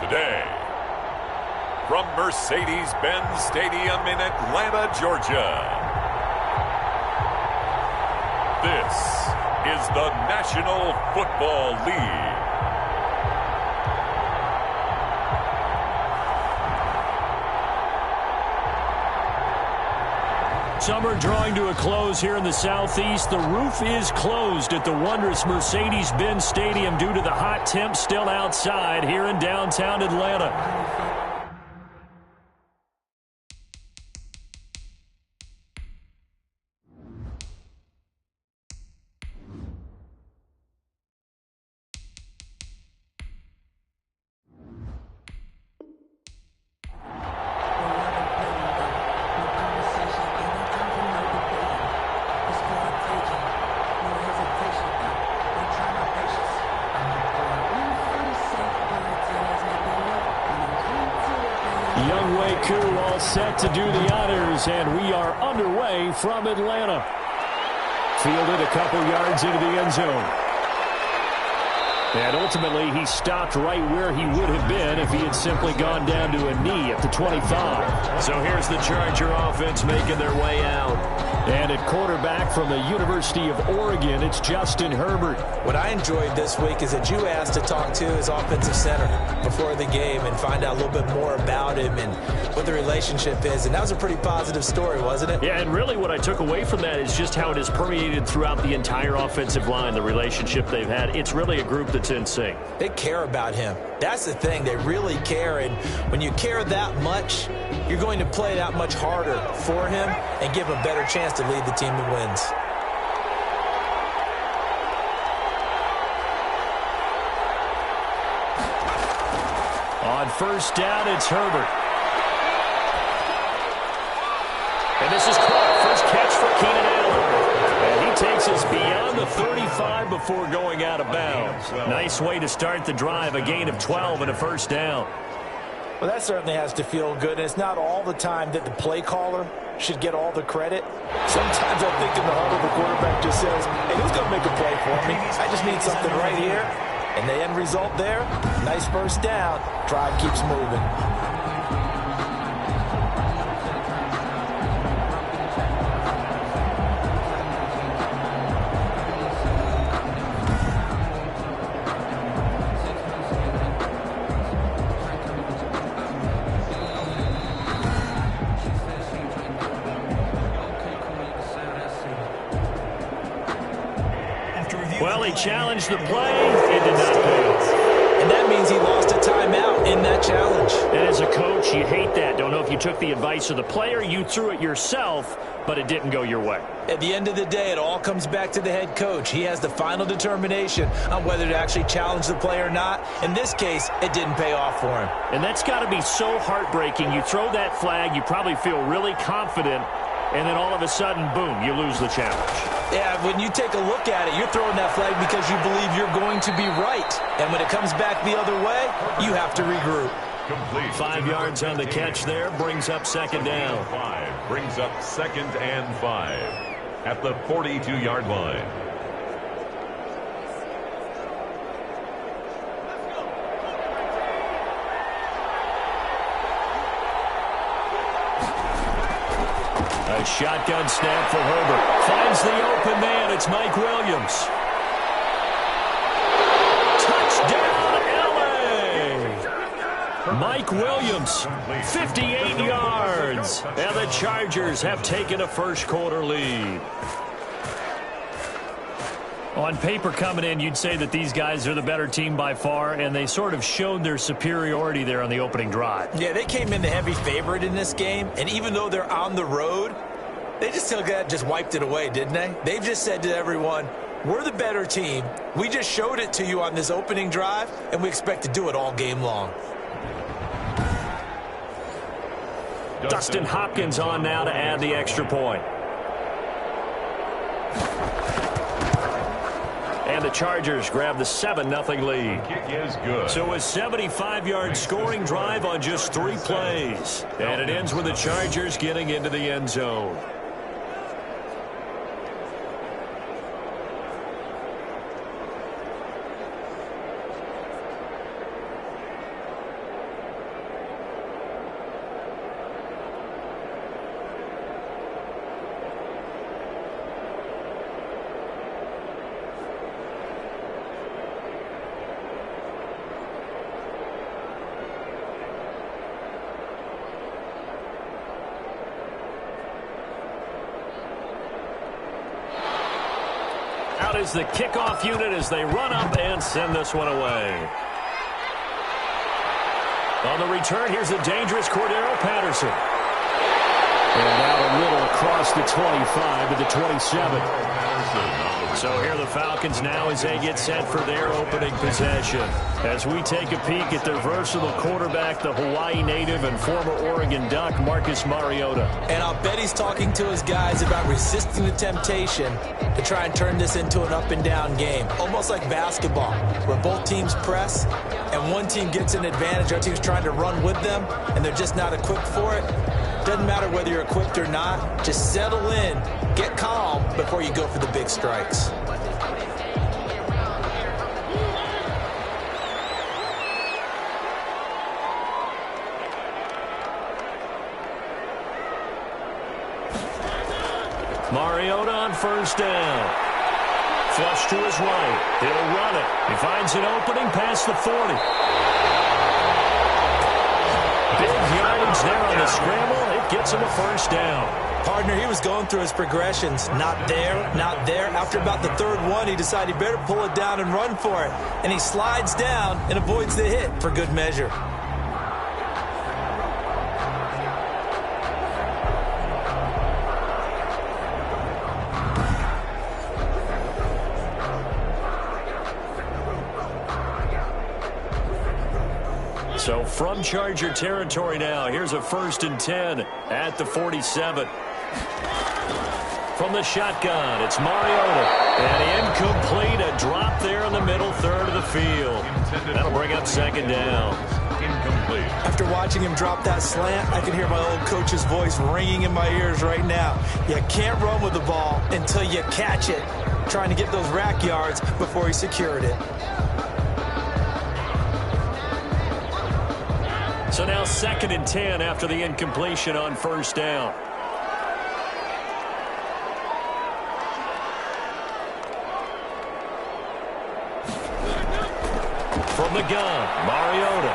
Today, from Mercedes-Benz Stadium in Atlanta, Georgia, this is the National Football League. Summer drawing to a close here in the Southeast. The roof is closed at the wondrous Mercedes-Benz Stadium due to the hot temps still outside here in downtown Atlanta. All set to do the honors, and we are underway from Atlanta. Fielded a couple yards into the end zone. And ultimately, he stopped right where he would have been if he had simply gone down to a knee at the 25. So here's the Charger offense making their way out. And at quarterback from the University of Oregon, it's Justin Herbert. What I enjoyed this week is that you asked to talk to his offensive center before the game and find out a little bit more about him and what the relationship is. And that was a pretty positive story, wasn't it? Yeah, and really what I took away from that is just how it has permeated throughout the entire offensive line, the relationship they've had. It's really a group that's in sync. They care about him. That's the thing. They really care. And when you care that much, you're going to play that much harder for him and give him a better chance to lead the team that wins. On first down, it's Herbert. And this is caught. First catch for Keenan Allen. And he takes us beyond the 35 before going out of bounds. Nice way to start the drive. A gain of 12 and a first down. Well, that certainly has to feel good. And it's not all the time that the play caller should get all the credit. Sometimes I think in the huddle, the quarterback just says, hey, who's going to make a play for me? I just need something right here. And the end result there, nice first down. Drive keeps moving. Well, he challenged the play. It did not pay off. And that means he lost a timeout in that challenge. And as a coach, you hate that. Don't know if you took the advice of the player, you threw it yourself, but it didn't go your way. At the end of the day, it all comes back to the head coach. He has the final determination on whether to actually challenge the play or not. In this case, it didn't pay off for him. And that's got to be so heartbreaking. You throw that flag, you probably feel really confident, and then all of a sudden, boom, you lose the challenge. Yeah, when you take a look at it, you're throwing that flag because you believe you're going to be right. And when it comes back the other way, you have to regroup. Complete. 5 yards on the catch there, brings up second down. 5 brings up 2nd and 5 at the 42-yard line. A shotgun snap for Herbert. Finds the open man. It's Mike Williams. Touchdown, L.A. Mike Williams, 58 yards. And the Chargers have taken a first-quarter lead. On paper coming in, you'd say that these guys are the better team by far, and they sort of showed their superiority there on the opening drive. Yeah, they came in the heavy favorite in this game, and even though they're on the road, they just wiped it away, didn't they? They've just said to everyone, we're the better team. We just showed it to you on this opening drive, and we expect to do it all game long. Dustin Hopkins on now to add the extra point. And the Chargers grab the 7-0 lead. Kick is good. So a 75-yard scoring drive on just 3 plays. And it ends with the Chargers getting into the end zone. is the kickoff unit as they run up and send this one away. On the return, here's a dangerous Cordero Patterson. And out a little across the 25 to the 27. So here the Falcons now as they get set for their opening possession. As we take a peek at their versatile quarterback, the Hawaii native and former Oregon Duck, Marcus Mariota. And I'll bet he's talking to his guys about resisting the temptation to try and turn this into an up-and-down game. Almost like basketball, where both teams press, and one team gets an advantage, our team's trying to run with them, and they're just not equipped for it. Doesn't matter whether you're equipped or not. Just settle in, get calm before you go for the big strikes. Mariota on first down. Flush to his right. He'll run it. He finds an opening past the 40. Big yardage there on the scramble. It gets him a first down. Partner, he was going through his progressions. Not there, not there. After about the third one, he decided he better pull it down and run for it. And he slides down and avoids the hit for good measure. So from Charger territory now, here's a 1st and 10 at the 47. From the shotgun, it's Mariota. And incomplete, a drop there in the middle third of the field. That'll bring up 2nd down. Incomplete. After watching him drop that slant, I can hear my old coach's voice ringing in my ears right now. You can't run with the ball until you catch it. Trying to get those rack yards before he secured it. So now 2nd and 10 after the incompletion on first down. From the gun, Mariota.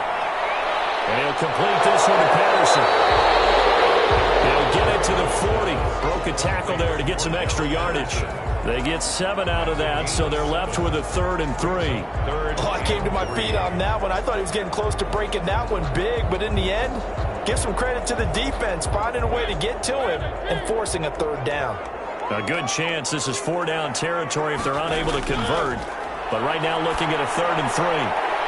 And he'll complete this one to Patterson. He'll get it to the 40. Broke a tackle there to get some extra yardage. They get 7 out of that, so they're left with a 3rd and 3. Oh, I came to my feet on that one. I thought he was getting close to breaking that one big, but in the end, give some credit to the defense, finding a way to get to him and forcing a 3rd down. A good chance this is 4-down territory if they're unable to convert. But right now looking at a 3rd and 3.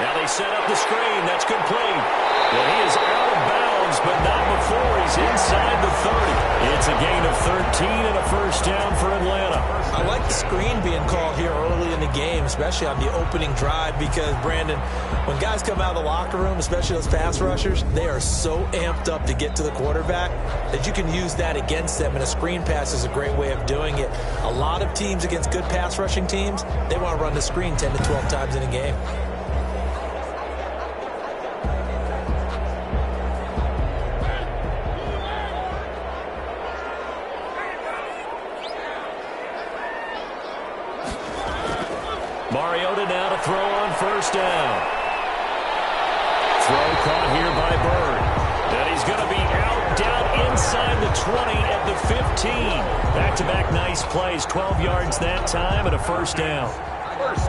Now they set up the screen. That's complete. Well, he is out of bounds, but not before he's inside the 30. It's a gain of 13 and a first down for Atlanta. I like the screen being called here early in the game, especially on the opening drive, because, Brandon, when guys come out of the locker room, especially those pass rushers, they are so amped up to get to the quarterback that you can use that against them, and a screen pass is a great way of doing it. A lot of teams against good pass rushing teams, they want to run the screen 10 to 12 times in a game. Mariota now to throw on first down. Throw caught here by Bird. And he's going to be out, down inside the 20 at the 15. Back-to-back nice plays, 12 yards that time and a first down.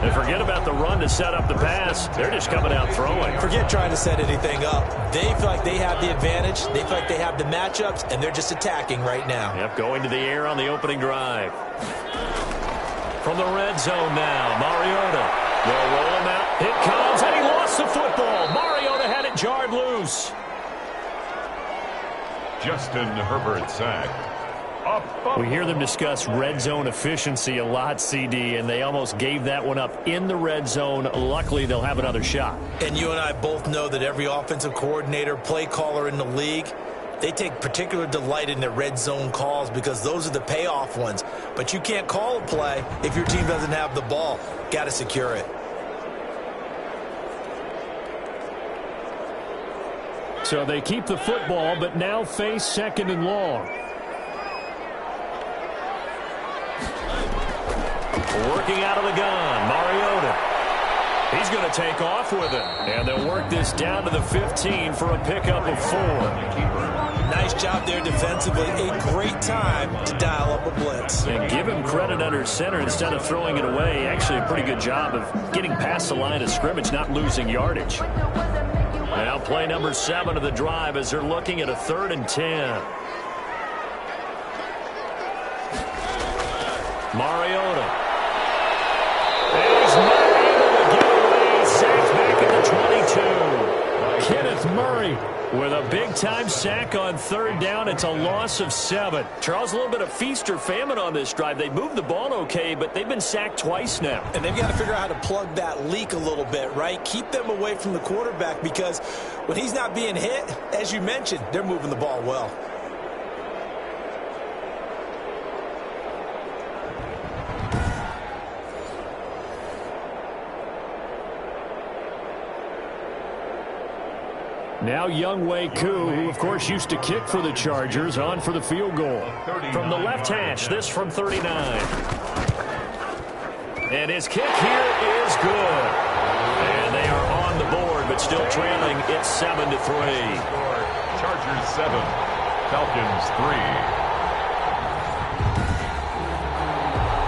And forget about the run to set up the pass. They're just coming out throwing. Forget trying to set anything up. They feel like they have the advantage. They feel like they have the matchups, and they're just attacking right now. Yep, going to the air on the opening drive. From the red zone now, Mariota. They'll roll him out. It comes, and he lost the football. Mariota had it jarred loose. Justin Herbert sacked. We hear them discuss red zone efficiency a lot, CD, and they almost gave that one up in the red zone. Luckily, they'll have another shot. And you and I both know that every offensive coordinator, play caller in the league, they take particular delight in their red zone calls because those are the payoff ones. But you can't call a play if your team doesn't have the ball. Got to secure it. So they keep the football, but now face 2nd and long. Working out of the gun, Mariota. He's going to take off with it. And they'll work this down to the 15 for a pickup of 4. Nice job there defensively. A great time to dial up a blitz. And give him credit under center instead of throwing it away. Actually, a pretty good job of getting past the line of scrimmage, not losing yardage. Now play number 7 of the drive as they're looking at a 3rd and 10. Mariota. And he's not able to get away. Sacked back at the 22. Kenneth Murray with a big-time sack on 3rd down. It's a loss of 7. Charles, a little bit of feast or famine on this drive. They moved the ball okay, but they've been sacked twice now. And they've got to figure out how to plug that leak a little bit, right? Keep them away from the quarterback because when he's not being hit, as you mentioned, they're moving the ball well. Now Younghoe Koo, who of course used to kick for the Chargers, on for the field goal. From the left hash, this from 39. And his kick here is good. And they are on the board, but still trailing. It's 7-3. Chargers 7, Falcons 3.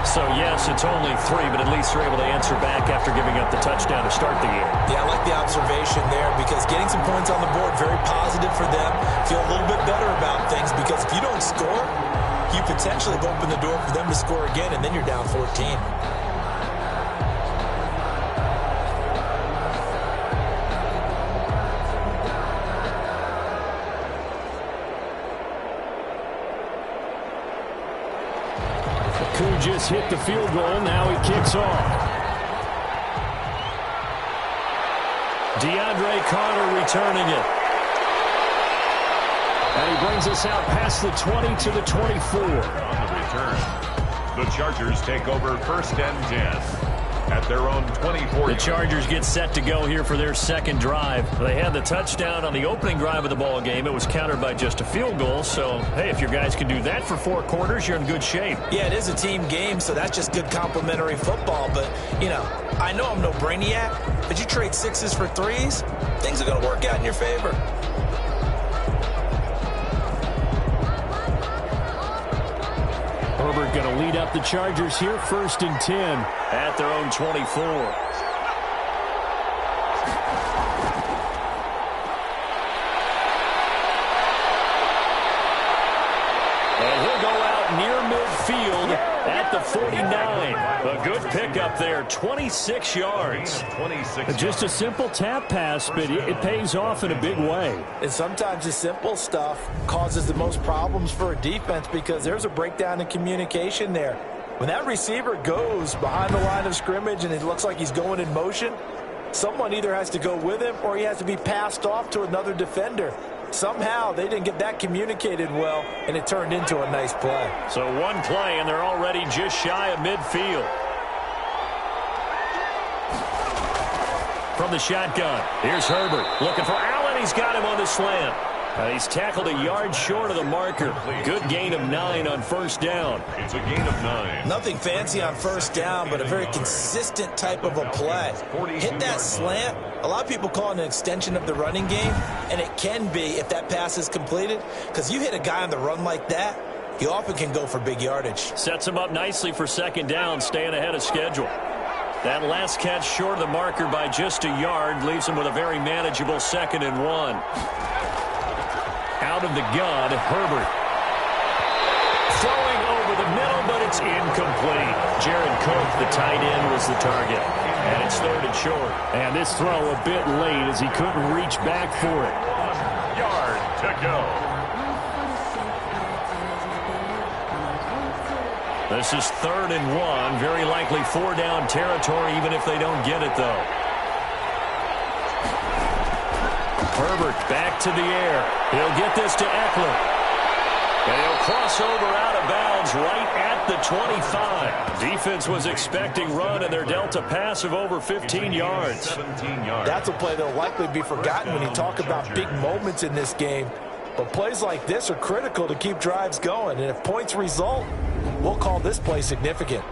So, yes, it's only 3, but at least they're able to answer back after giving up the touchdown to start the game. Yeah, I like the observation there because getting some points on the board, very positive for them. Feel a little bit better about things because if you don't score, you potentially have opened the door for them to score again, and then you're down 14. Koo just hit the field goal. Now he kicks off. DeAndre Carter returning it. And he brings us out past the 20 to the 24. On the return, the Chargers take over 1st and 10 at their own 24. The Chargers get set to go here for their second drive. They had the touchdown on the opening drive of the ball game. It was countered by just a field goal. So, hey, if your guys can do that for 4 quarters, you're in good shape. Yeah, it is a team game, so that's just good complimentary football. But, you know, I know I'm no brainiac, but you trade 6s for 3s, things are going to work out in your favor. Herbert going to lead up the Chargers here, 1st and 10 at their own 24. And he'll go out near midfield at the 49. A good pickup there, 26 yards. Just a simple tap pass, but it pays off in a big way. And sometimes the simple stuff causes the most problems for a defense because there's a breakdown in communication there. When that receiver goes behind the line of scrimmage and it looks like he's going in motion, someone either has to go with him or he has to be passed off to another defender. Somehow they didn't get that communicated well, and it turned into a nice play. So one play, and they're already just shy of midfield. From the shotgun, here's Herbert looking for Allen. He's got him on the slant. He's tackled a yard short of the marker. Good gain of 9 on 1st down. It's a gain of 9. Nothing fancy on 1st down, but a very consistent type of a play. Hit that slant. A lot of people call it an extension of the running game, and it can be if that pass is completed, because you hit a guy on the run like that, he often can go for big yardage. Sets him up nicely for 2nd down, staying ahead of schedule. That last catch short of the marker by just a yard leaves him with a very manageable 2nd and 1. Out of the gun, Herbert. Throwing over the middle, but it's incomplete. Jared Cook, the tight end, was the target. And it's 3rd and short. And this throw a bit late as he couldn't reach back for it. 1 yard to go. This is 3rd and 1. Very likely 4-down territory, even if they don't get it, though. Herbert back to the air. He'll get this to Eckler. And he'll cross over out of bounds right at the 25. Defense was expecting run, and they're dealt a pass of over 15 yards. 17 yards. That's a play that will likely be forgotten when you talk about big moments in this game. But plays like this are critical to keep drives going. And if points result, we'll call this play significant.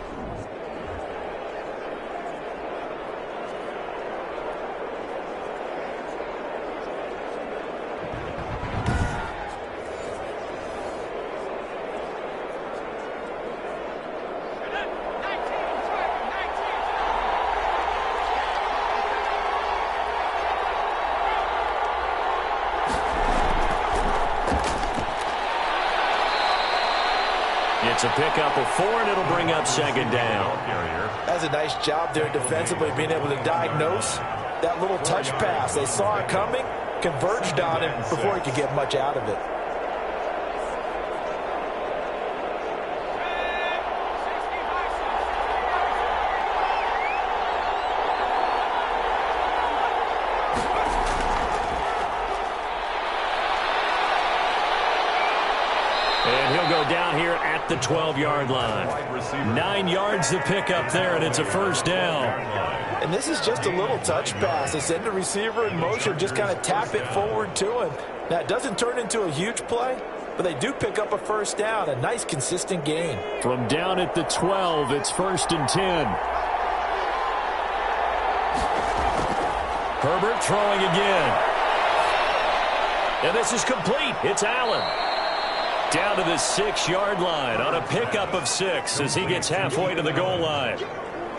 It's a pickup of 4, and it'll bring up second down. That's a nice job there defensively, being able to diagnose that little touch pass. They saw it coming, converged on it before he could get much out of it. And he'll go down here at the 12-yard line. 9 yards to pick up there, and it's a first down. And this is just a little touch pass. They send the receiver in motion, just kind of tap it forward to him. Now, it doesn't turn into a huge play, but they do pick up a first down, a nice, consistent gain. From down at the 12, it's 1st and 10. Herbert throwing again. And this is complete. It's Allen. Down to the 6-yard line on a pickup of 6 as he gets halfway to the goal line.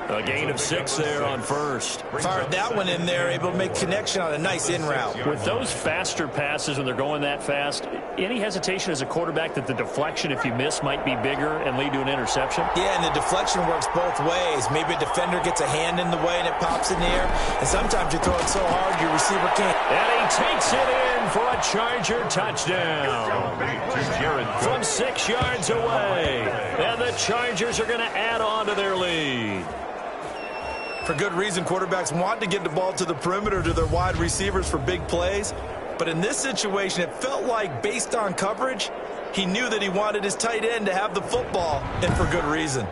A gain of 6 there on first. Fired that one in there, able to make connection on a nice in route. With those faster passes when they're going that fast, any hesitation as a quarterback that the deflection, if you miss, might be bigger and lead to an interception? Yeah, and the deflection works both ways. Maybe a defender gets a hand in the way and it pops in the air. And sometimes you throw it so hard your receiver can't. And he takes it in for a Charger touchdown. From 6 yards away. And the Chargers are going to add on to their lead. For good reason, quarterbacks want to get the ball to the perimeter to their wide receivers for big plays. But in this situation, it felt like, based on coverage, he knew that he wanted his tight end to have the football, and for good reason.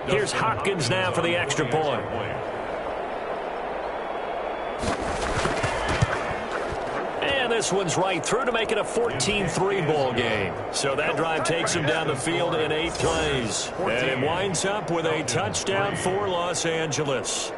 Here's Hopkins now for the extra point. And this one's right through to make it a 14-3 ball game. So that drive takes him down the field in 8 plays. And it winds up with a touchdown for Los Angeles.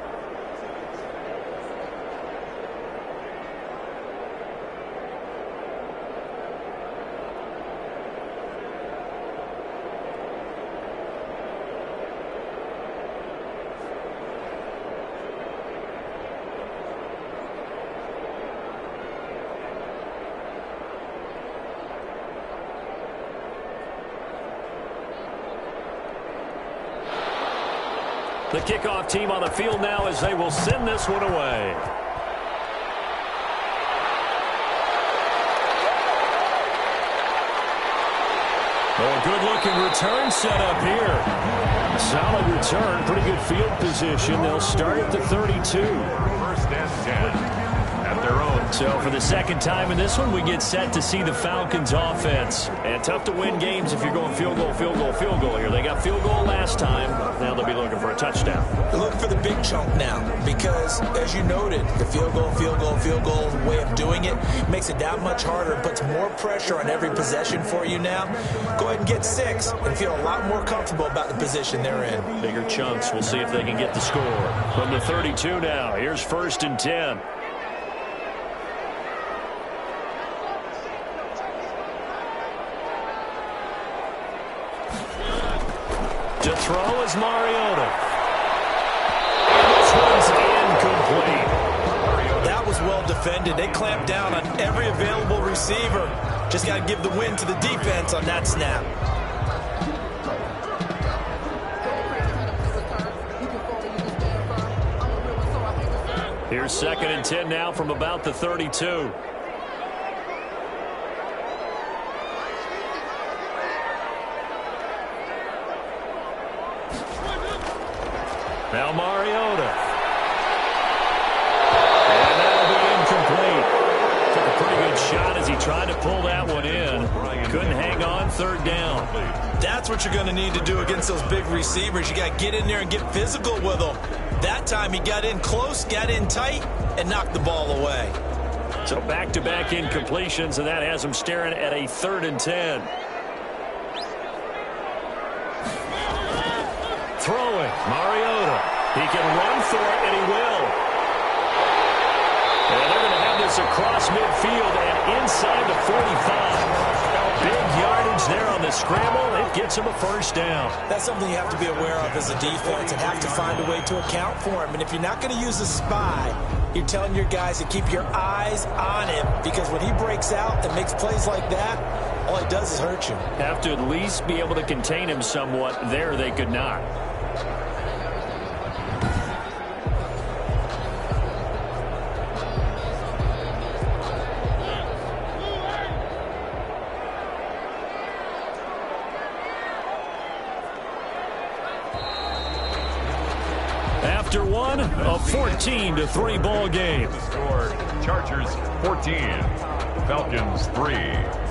The kickoff team on the field now as they will send this one away. Oh, good-looking return set up here. Solid return, pretty good field position. They'll start at the 32. 1st and 10 at their own. So for the second time in this one, we get set to see the Falcons offense. And tough to win games if you're going field goal, field goal, field goal here. They got field goal last time. Now they'll be looking for a touchdown. They're looking for the big chunk now because, as you noted, the field goal way of doing it makes it that much harder and puts more pressure on every possession for you now. Go ahead and get 6 and feel a lot more comfortable about the position they're in. Bigger chunks. We'll see if they can get the score. From the 32 now, here's 1st and 10. To throw is Mariota. This one's incomplete. That was well defended. They clamped down on every available receiver. Just got to give the win to the defense on that snap. Here's 2nd and 10 now from about the 32. Now Mariota. And that'll be incomplete. Took a pretty good shot as he tried to pull that one in. Couldn't hang on, 3rd down. That's what you're going to need to do against those big receivers. You got to get in there and get physical with them. That time he got in close, got in tight, and knocked the ball away. So back-to-back incompletions, and that has him staring at a 3rd and 10. Throwing, Mariota. He can run for it, and he will. And they're going to have this across midfield and inside the 45. Big yardage there on the scramble. It gets him a first down. That's something you have to be aware of as a defense and have to find a way to account for him. And if you're not going to use a spy, you're telling your guys to keep your eyes on him, because when he breaks out and makes plays like that, all he does is hurt you. Have to at least be able to contain him somewhat. There they could not. After one, a 14-3 ball game. The score, Chargers 14, Falcons 3.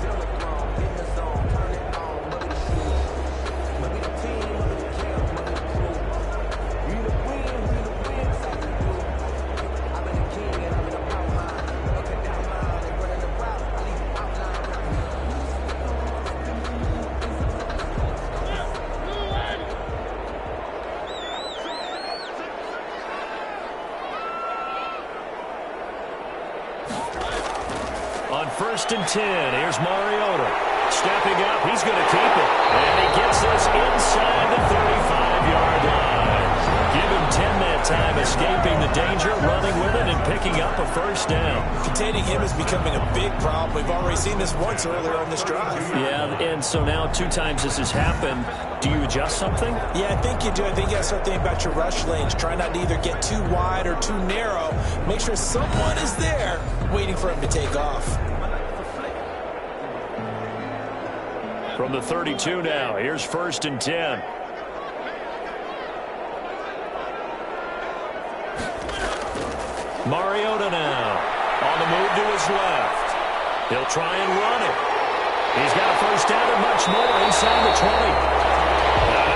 On 1st and 10, here's Mariota. Stepping up, he's going to keep it. And he gets this inside the 35-yard line. Give him 10 that time, escaping the danger, running with it, and picking up a first down. Containing him is becoming a big problem. We've already seen this once earlier on this drive. Yeah, and so now 2 times this has happened. Do you adjust something? Yeah, I think you do. I think you got to start thinking about your rush lanes. Try not to either get too wide or too narrow. Make sure someone is there waiting for him to take off. From the 32 now, here's 1st and 10. Mariota now on the move to his left. He'll try and run it. He's got a first down and much more inside the 20.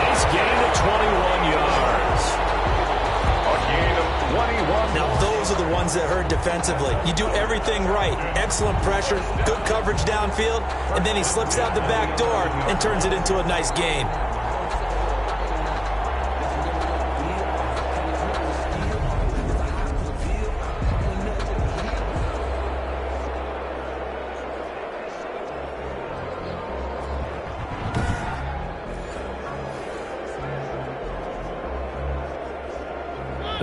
Nice gain of 21 yards. A gain of 21. Now, those are the ones that hurt defensively. You do everything right. Excellent pressure, good coverage downfield, and then he slips out the back door and turns it into a nice gain.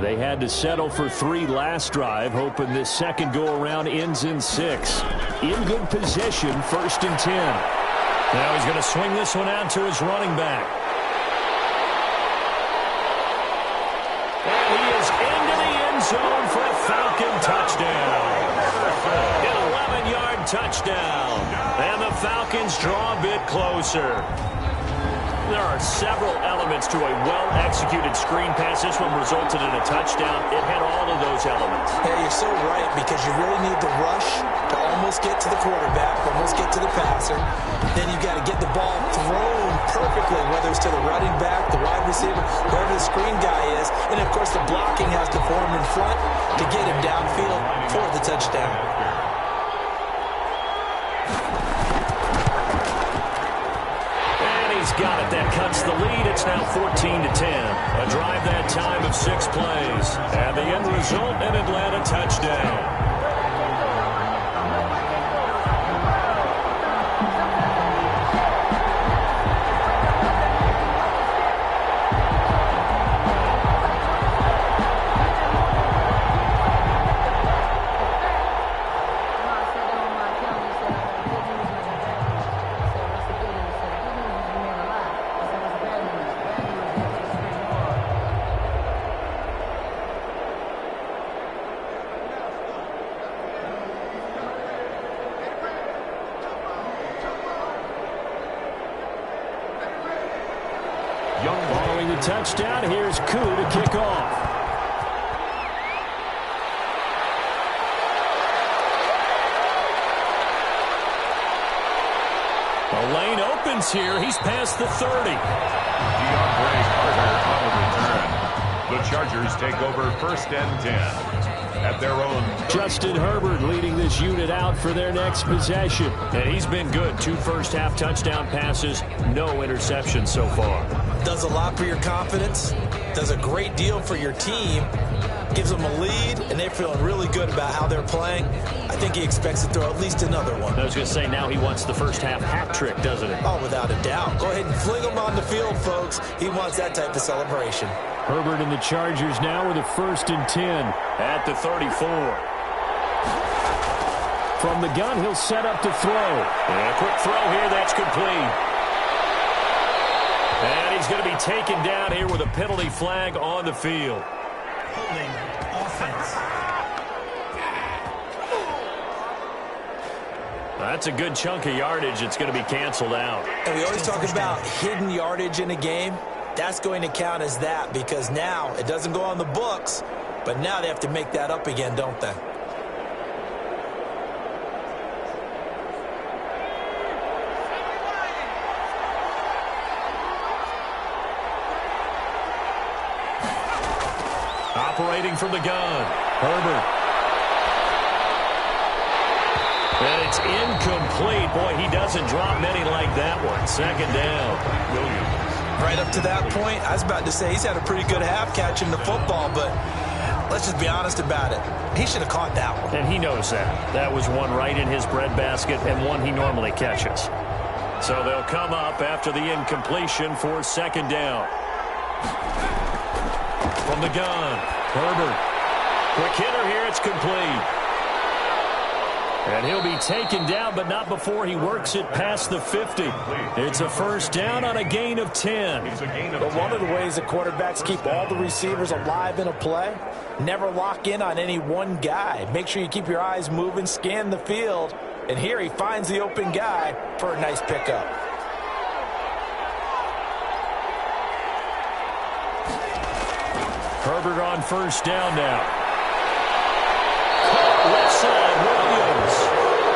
They had to settle for 3 last drive, hoping this second go-around ends in 6. In good position, 1st and 10. Now he's going to swing this one out to his running back. And he is into the end zone for a Falcon touchdown. An 11-yard touchdown. And the Falcons draw a bit closer. There are several elements to a well-executed screen pass. This one resulted in a touchdown. It had all of those elements. Yeah, you're so right, because you really need the rush to almost get to the quarterback, almost get to the passer. Then you've got to get the ball thrown perfectly, whether it's to the running back, the wide receiver, wherever the screen guy is. And, of course, the blocking has to form in front to get him downfield for the touchdown. Got it. That cuts the lead. It's now 14-10. A drive that time of 6 plays. And the end result, an Atlanta touchdown. Following the touchdown, here's Koo to kick off. The lane opens here. He's past the 30. DeAndre Carter on the return. The Chargers take over 1st and 10. At their own. Justin Herbert leading this unit out for their next possession. And he's been good. 2 first-half touchdown passes, no interceptions so far. Does a lot for your confidence, does a great deal for your team, gives them a lead, and they're feeling really good about how they're playing. I think he expects to throw at least another one. I was going to say, now he wants the first half hat trick, doesn't he? Oh, without a doubt. Go ahead and fling him on the field, folks. He wants that type of celebration. Herbert and the Chargers now with a 1st and 10 at the 34. From the gun, he'll set up to throw. And a quick throw here, that's complete. And he's going to be taken down here with a penalty flag on the field. Holding offense. That's a good chunk of yardage. It's going to be canceled out. And we always talk about hidden yardage in a game. That's going to count as that because now it doesn't go on the books, but now they have to make that up again, don't they? Operating from the gun, Herbert. And it's incomplete. Boy, he doesn't drop many like that one. 2nd down. Williams. Right up to that point, I was about to say he's had a pretty good half catching the football, but let's just be honest about it. He should have caught that one. And he knows that. That was one right in his breadbasket and one he normally catches. So they'll come up after the incompletion for 2nd down. From the gun, Herbert. Quick hitter here, it's complete. And he'll be taken down, but not before he works it past the 50. It's a 1st down on a gain of 10. But one of the ways that quarterbacks keep all the receivers alive in a play, never lock in on any one guy. Make sure you keep your eyes moving, scan the field. And here he finds the open guy for a nice pickup. Herbert on 1st down now. Left side, Williams.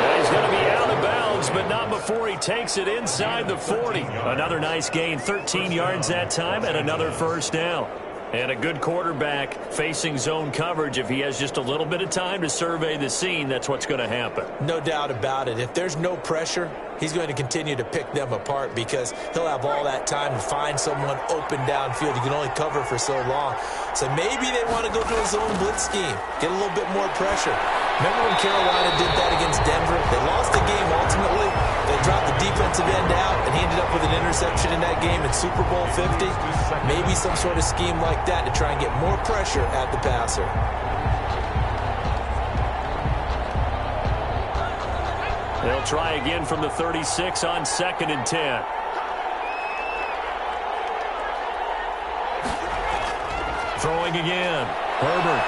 And he's going to be out of bounds, but not before he takes it inside the 40. Another nice gain, 13 yards that time, and another 1st down. And a good quarterback facing zone coverage. If he has just a little bit of time to survey the scene, that's what's going to happen. No doubt about it. If there's no pressure, he's going to continue to pick them apart because he'll have all that time to find someone open downfield. You can only cover for so long. So maybe they want to go to a zone blitz scheme, get a little bit more pressure. Remember when Carolina did that against Denver? They lost the game ultimately. They dropped the defensive end out, and he ended up with an interception in that game in Super Bowl 50. Maybe some sort of scheme like that to try and get more pressure at the passer. They'll try again from the 36 on 2nd and 10. Throwing again. Herbert.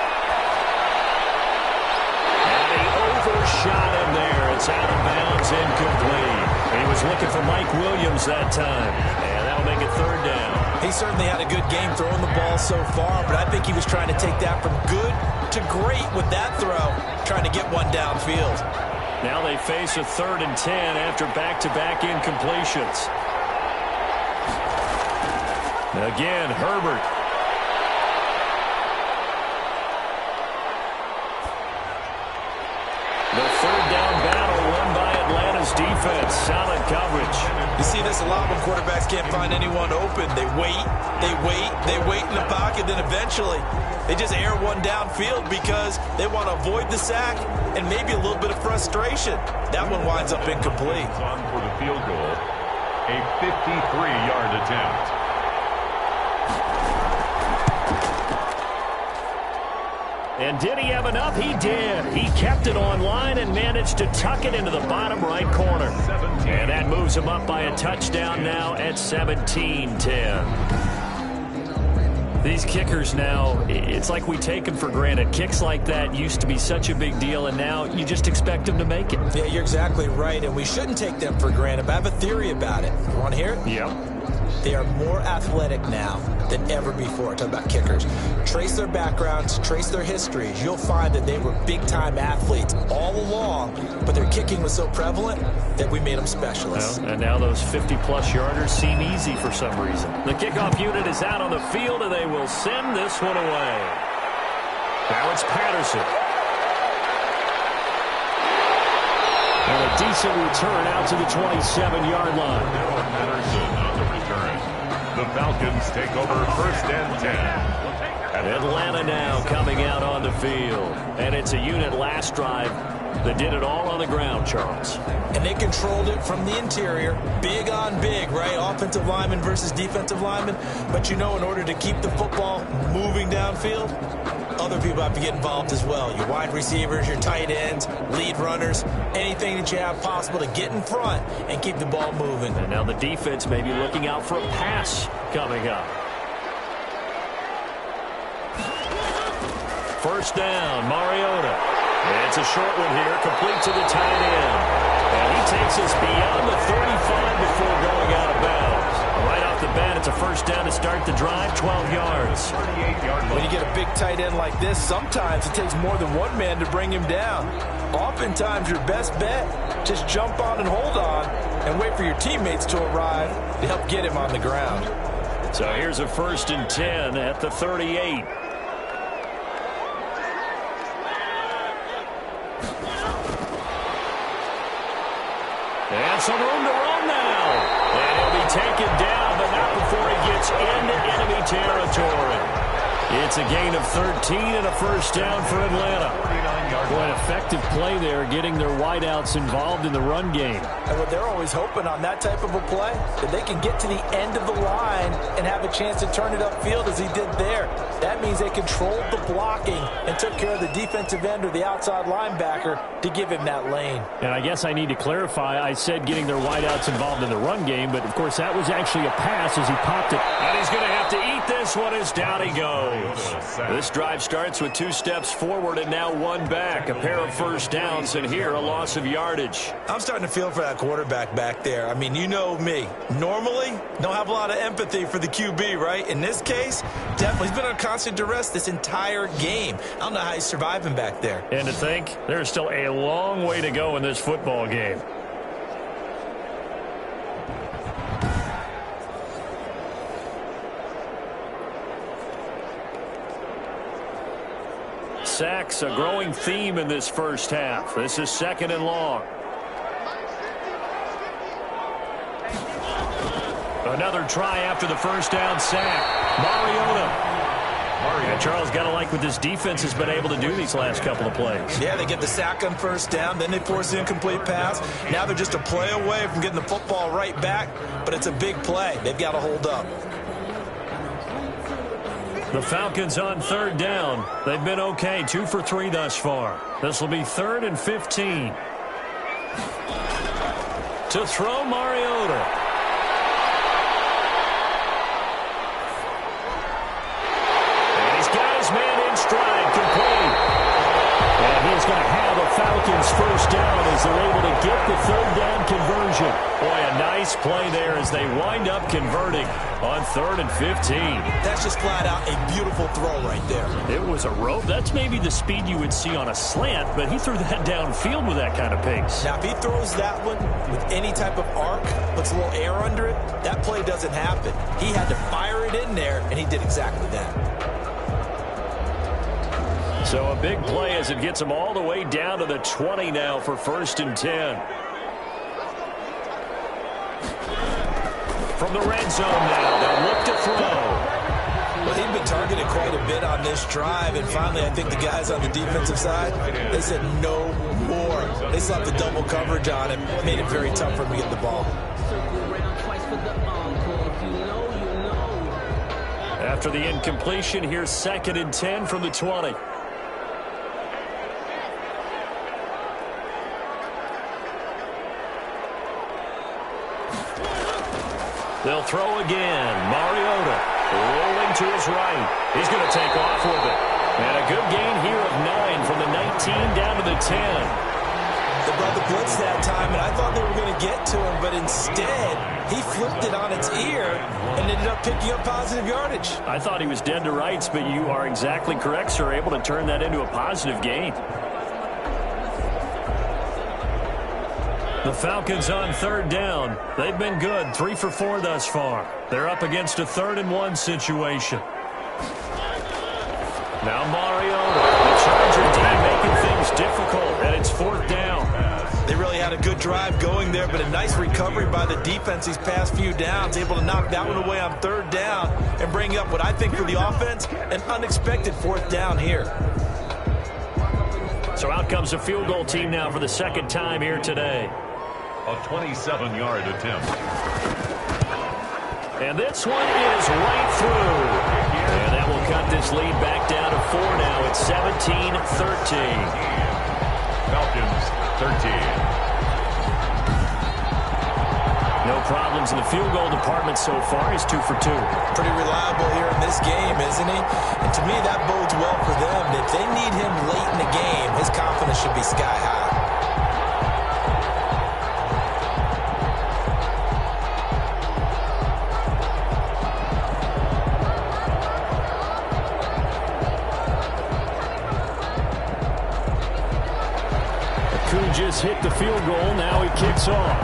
And he overshot him there. It's out of bounds, incomplete. He was looking for Mike Williams that time. And that'll make it 3rd down. He certainly had a good game throwing the ball so far, but I think he was trying to take that from good to great with that throw, trying to get one downfield. Now they face a 3rd and 10 after back-to-back incompletions. Again, Herbert. The 3rd down battle won by Atlanta's defense. Solid coverage. You see this a lot when quarterbacks can't find anyone open. They wait in the pocket, then eventually they just air one downfield because they want to avoid the sack and maybe a little bit of frustration. That one winds up incomplete. On for the field goal, a 53-yard attempt. And did he have enough? He did. He kept it on line and managed to tuck it into the bottom right corner. And that moves him up by a touchdown now at 17-10. These kickers now, it's like we take them for granted. Kicks like that used to be such a big deal, and now you just expect them to make it. Yeah, you're exactly right, and we shouldn't take them for granted. But I have a theory about it. You want to hear it? Yeah. They are more athletic now than ever before. Talk about kickers. Trace their backgrounds, trace their histories. You'll find that they were big-time athletes all along, but their kicking was so prevalent that we made them specialists. Well, and now those 50-plus yarders seem easy for some reason. The kickoff unit is out on the field, and they will send this one away. Now it's Patterson. And a decent return out to the 27-yard line. Patterson on the return. The Falcons take over 1st and 10 at Atlanta now coming out on the field. And it's a unit last drive that did it all on the ground, Charles. And they controlled it from the interior. Big on big, right? Offensive lineman versus defensive lineman. But you know, in order to keep the football moving downfield, other people have to get involved as well. Your wide receivers, your tight ends, lead runners, anything that you have possible to get in front and keep the ball moving. And now the defense may be looking out for a pass coming up. First down, Mariota. It's a short one here, complete to the tight end. And he takes us beyond the 35 before going out of bounds. Right off the bat, it's a first down to start the drive, 12 yards. When you get a big tight end like this, sometimes it takes more than one man to bring him down. Oftentimes, your best bet, just jump on and hold on and wait for your teammates to arrive to help get him on the ground. So here's a 1st and 10 at the 38. And some room to run now. And he'll be taken down, but not before he gets into enemy territory. It's a gain of 13 and a first down for Atlanta. Boy, an effective play there, getting their wideouts involved in the run game. And what they're always hoping on that type of a play, that they can get to the end of the line and have a chance to turn it upfield as he did there. That means they controlled the blocking and took care of the defensive end or the outside linebacker to give him that lane. And I guess I need to clarify, I said getting their wideouts involved in the run game, but of course that was actually a pass as he popped it. And he's going to have to eat this one as down he goes. This drive starts with 2 steps forward and now 1 back. A pair of first downs, and here a loss of yardage. I'm starting to feel for that quarterback back there. I mean, you know me. Normally, don't have a lot of empathy for the QB, right? In this case, definitely. He's been on constant duress this entire game. I don't know how he's surviving back there. And to think, there's still a long way to go in this football game. Sacks, a growing theme in this first half. This is 2nd and long. Another try after the first down sack. Mariota. And Charles, got to like what this defense has been able to do these last couple of plays. Yeah, they get the sack on first down, then they force the incomplete pass. Now they're just a play away from getting the football right back, but it's a big play. They've got to hold up. The Falcons on 3rd down. They've been okay, 2 for 3 thus far. This will be 3rd and 15. To throw, Mariota. And he's got his man in stride, complete. And he's going to have a Falcons first down as they're able to get the 3rd down conversion. Boy, a nice play there as they wind up converting on 3rd and 15. That's just flat out a beautiful throw right there. It was a rope. That's maybe the speed you would see on a slant, but he threw that downfield with that kind of pace. Now, if he throws that one with any type of arc, puts a little air under it, that play doesn't happen. He had to fire it in there, and he did exactly that. So a big play as it gets him all the way down to the 20 now for 1st and 10. From the red zone now, they'll look to throw. Well, he'd been targeted quite a bit on this drive, and finally I think the guys on the defensive side, they said no more. They slapped the double coverage on him, made it very tough for him to get the ball. After the incompletion, here's 2nd and 10 from the 20. They'll throw again. Mariota rolling to his right. He's going to take off with it. And a good gain here of 9 from the 19 down to the 10. They brought the blitz that time, and I thought they were going to get to him, but instead he flipped it on its ear and ended up picking up positive yardage. I thought he was dead to rights, but you are exactly correct, sir. Able to turn that into a positive gain. The Falcons on 3rd down. They've been good, 3 for 4 thus far. They're up against a 3rd and 1 situation. Now Mariota, the Charger team making things difficult, and it's 4th down. They really had a good drive going there, but a nice recovery by the defense these past few downs, able to knock that one away on third down and bring up what I think for the offense, an unexpected fourth down here. So out comes a field goal team now for the second time here today. A 27-yard attempt. And this one is right through. And that will cut this lead back down to 4 now. It's 17-13. Falcons 13. No problems in the field goal department so far. He's 2 for 2. Pretty reliable here in this game, isn't he? And to me, that bodes well for them. If they need him late in the game, his confidence should be sky high. Just hit the field goal. Now he kicks off.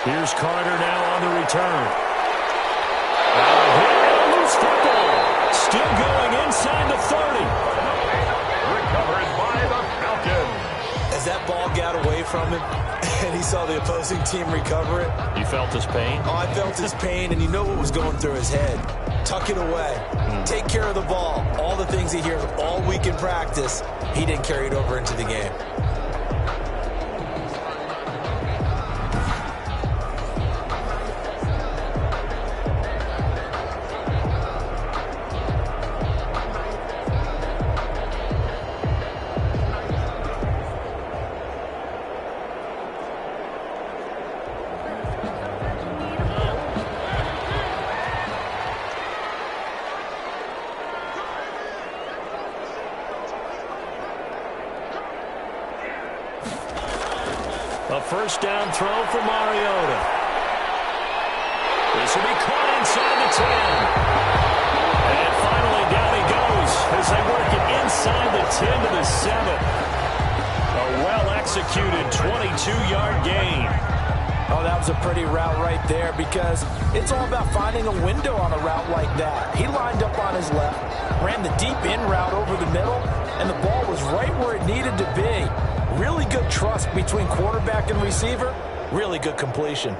Here's Carter now on the return. Loose football. Still going inside the 30. Recovered by the Falcons. As that ball got away from him and he saw the opposing team recover it. You felt his pain? Oh, I felt his pain, and you know what was going through his head. Tuck it away. Take care of the ball. All the things he hears all week in practice, he didn't carry it over into the game. A first down throw for Mariota. This will be caught inside the 10. And finally down he goes as they work it inside the 10 to the 7. A well-executed 22-yard gain. Oh, that was a pretty route right there because it's all about finding a window on a route like that. He lined up on his left, ran the deep in route over the middle, and the ball was right where it needed to be. Really good trust between quarterback and receiver. Really good completion.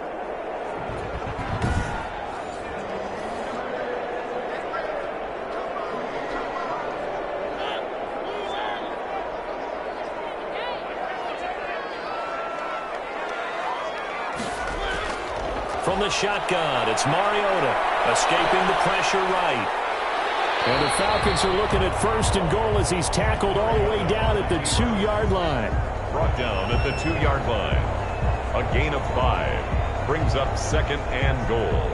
From the shotgun, it's Mariota escaping the pressure right. And the Falcons are looking at first and goal as he's tackled all the way down at the 2-yard line. Brought down at the 2-yard line. A gain of 5. Brings up second and goal.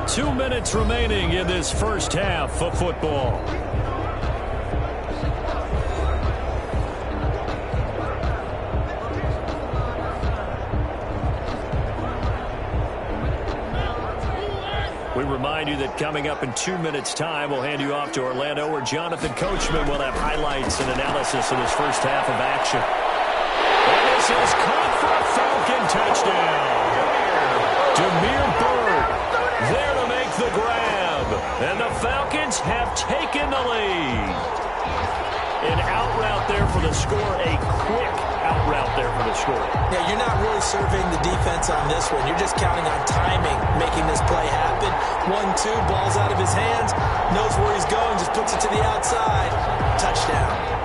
Two minutes remaining in this first half of football. We remind you that coming up in 2 minutes' time, we'll hand you off to Orlando, where Jonathan Coachman will have highlights and analysis of this first half of action. And this is caught for a Falcon touchdown. Demir Bird there to make the grab. And the Falcons have taken the lead. An out route there for the score, a quick out route there for the score. Yeah, you're not really surveying the defense on this one. You're just counting on timing, making this play happen. 1-2, ball's out of his hands, knows where he's going, just puts it to the outside. Touchdown.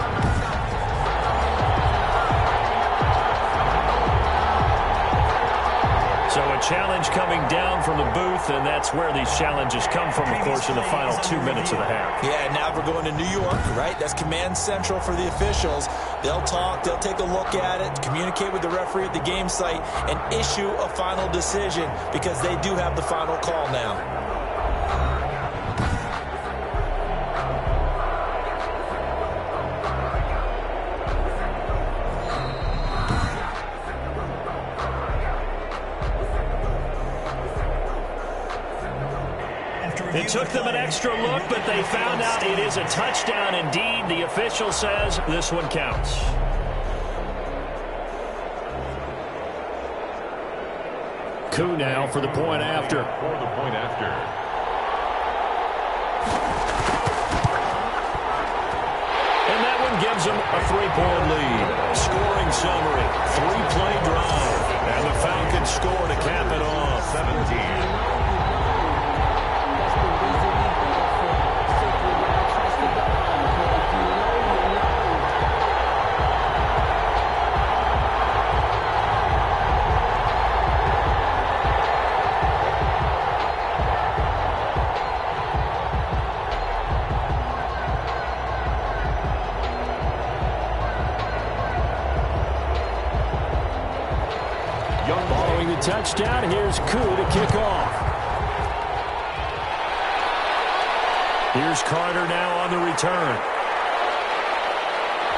So a challenge coming down from the booth, and that's where these challenges come from, of course, in the final 2 minutes of the half. Yeah, now we're going to New York, right? That's command central for the officials. They'll talk, they'll take a look at it, communicate with the referee at the game site, and issue a final decision because they do have the final call now. It took them an extra look, but they found out it is a touchdown indeed. The official says this one counts. Coup now for the point after. For the point after. And that one gives them a 3-point lead. Scoring summary, 3-play drive. And the Falcons score to cap it off. 17. Following the touchdown, here's Koo to kick off. Here's Carter now on the return.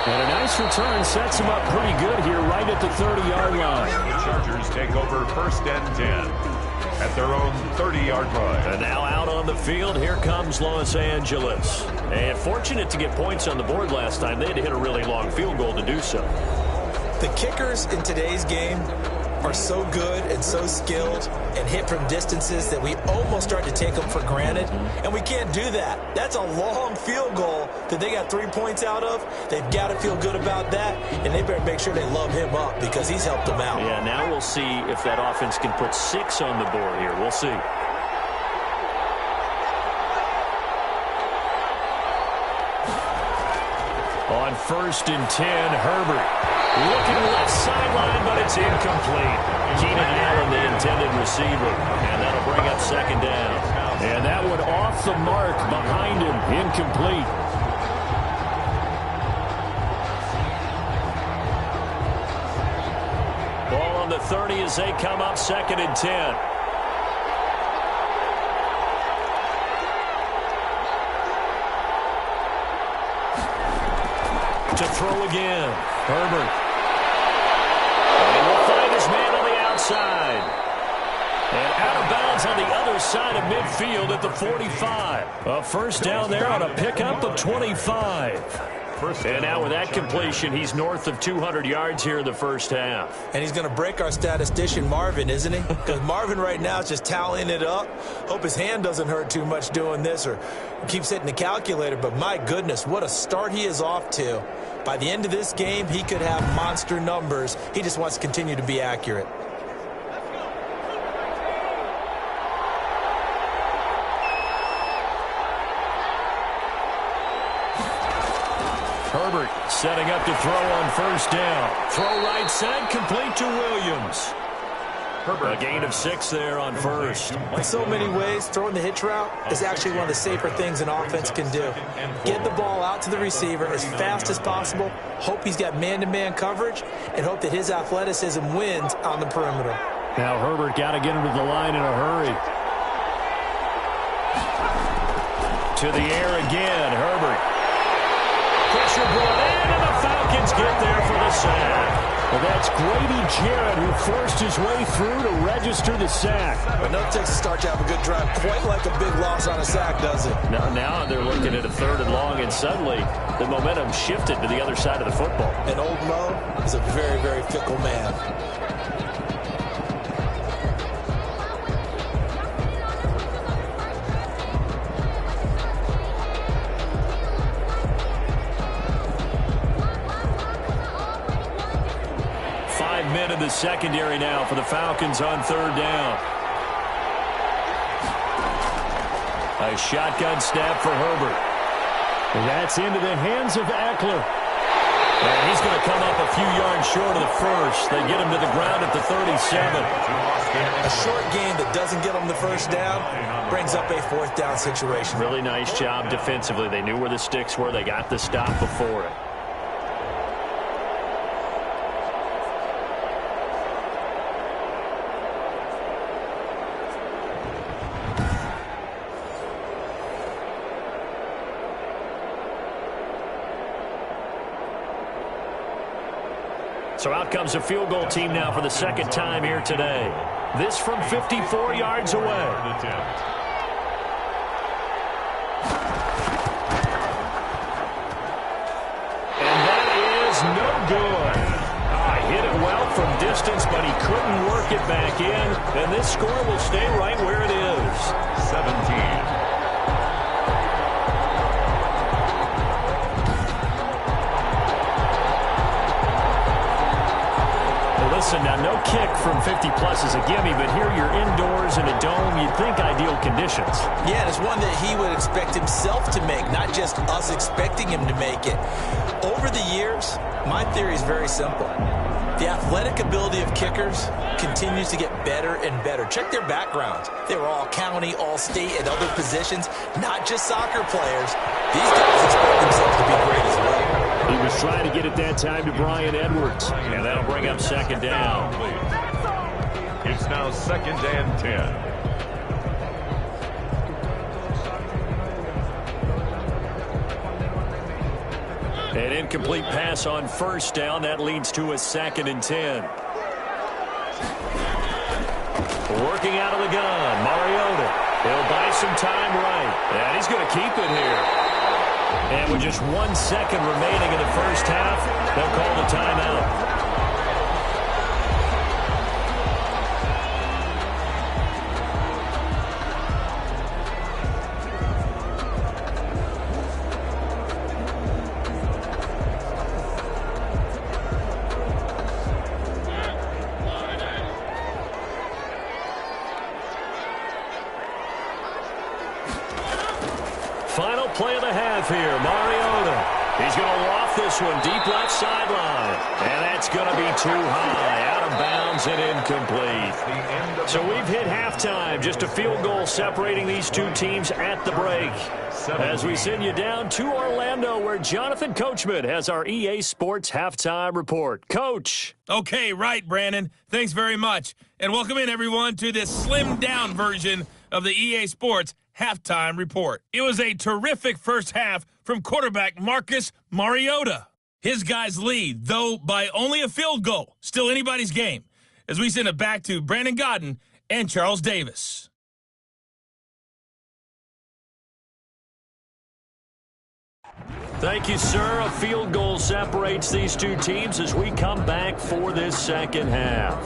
And a nice return sets him up pretty good here right at the 30-yard line. The Chargers take over 1st and 10 at their own 30-yard line. And now out on the field, here comes Los Angeles. And fortunate to get points on the board last time. They had to hit a really long field goal to do so. The kickers in today's game are so good and so skilled and hit from distances that we almost start to take them for granted, and we can't do that. That's a long field goal that they got 3 points out of. They've got to feel good about that, and they better make sure they love him up because he's helped them out. Yeah, now we'll see if that offense can put 6 on the board here. We'll see. On 1st and 10, Herbert. Looking left sideline, but it's incomplete. Keenan Allen, the intended receiver. And that'll bring up 2nd down. And that one off the mark behind him. Incomplete. Ball on the 30 as they come up 2nd and 10. To throw again. Herbert. And will find his man on the outside. And out of bounds on the other side of midfield at the 45. A 1st down there on a pickup of 25. And now with that completion, he's north of 200 yards here in the 1st half. And he's going to break our statistician Marvin, isn't he? Because Marvin right now is just tallying it up. Hope his hand doesn't hurt too much doing this or keeps hitting the calculator. But my goodness, what a start he is off to. By the end of this game, he could have monster numbers. He just wants to continue to be accurate. Herbert setting up to throw on 1st down. Throw right side, complete to Williams. Herbert, a gain of 6 there on 1st. In so many ways, throwing the hitch route is actually one of the safer things an offense can do. Get the ball out to the receiver as fast as possible, hope he's got man-to-man coverage, and hope that his athleticism wins on the perimeter. Now Herbert got to get him to the line in a hurry. To the air again, Herbert. Pressure brought in, and the Falcons get there for the sack. Well, that's Grady Jarrett who forced his way through to register the sack. Enough takes to start to have a good drive. Quite like a big loss on a sack, does it? Now they're looking at a 3rd and long, and suddenly the momentum shifted to the other side of the football. And old Mo is a very, very fickle man. Men in the secondary now for the Falcons on 3rd down. A shotgun snap for Herbert. And that's into the hands of Eckler. And he's going to come up a few yards short of the 1st. They get him to the ground at the 37. A short game that doesn't get them the 1st down brings up a 4th down situation. Really nice job defensively. They knew where the sticks were. They got the stop before it. So out comes a field goal team now for the 2nd time here today. This from 54 yards away. couldn't work it back in, and this score will stay right where it is. 17. Listen, now no kick from 50-plus is a gimme, but here you're indoors in a dome. You'd think ideal conditions. Yeah, and it's one that he would expect himself to make, not just us expecting him to make it. Over the years, my theory is very simple. The athletic ability of kickers continues to get better and better. Check their backgrounds. They were all county, all state, and other positions, not just soccer players. These guys expect themselves to be great as well. He was trying to get it that time to Brian Edwards, and that'll bring up second down. It's now 2nd and 10. An incomplete pass on first down. That leads to a 2nd and 10. Working out of the gun, Mariota. He'll buy some time right, and he's going to keep it here. And with just 1 second remaining in the first half, they'll call the timeout. Final play of the half here, Mariota. He's going to loft this one deep left sideline. And that's going to be too high, out of bounds and incomplete. So we've hit halftime, just a field goal separating these two teams at the break. As we send you down to Orlando, where Jonathan Coachman has our EA Sports Halftime Report. Coach. Okay, right, Brandon. Thanks very much. And welcome in, everyone, to this slimmed-down version of the EA Sports Halftime Report. It was a terrific first half from quarterback Marcus Mariota. His guys lead, though by only a field goal. Still anybody's game. As we send it back to Brandon Godden and Charles Davis. Thank you, sir. A field goal separates these two teams as we come back for this second half.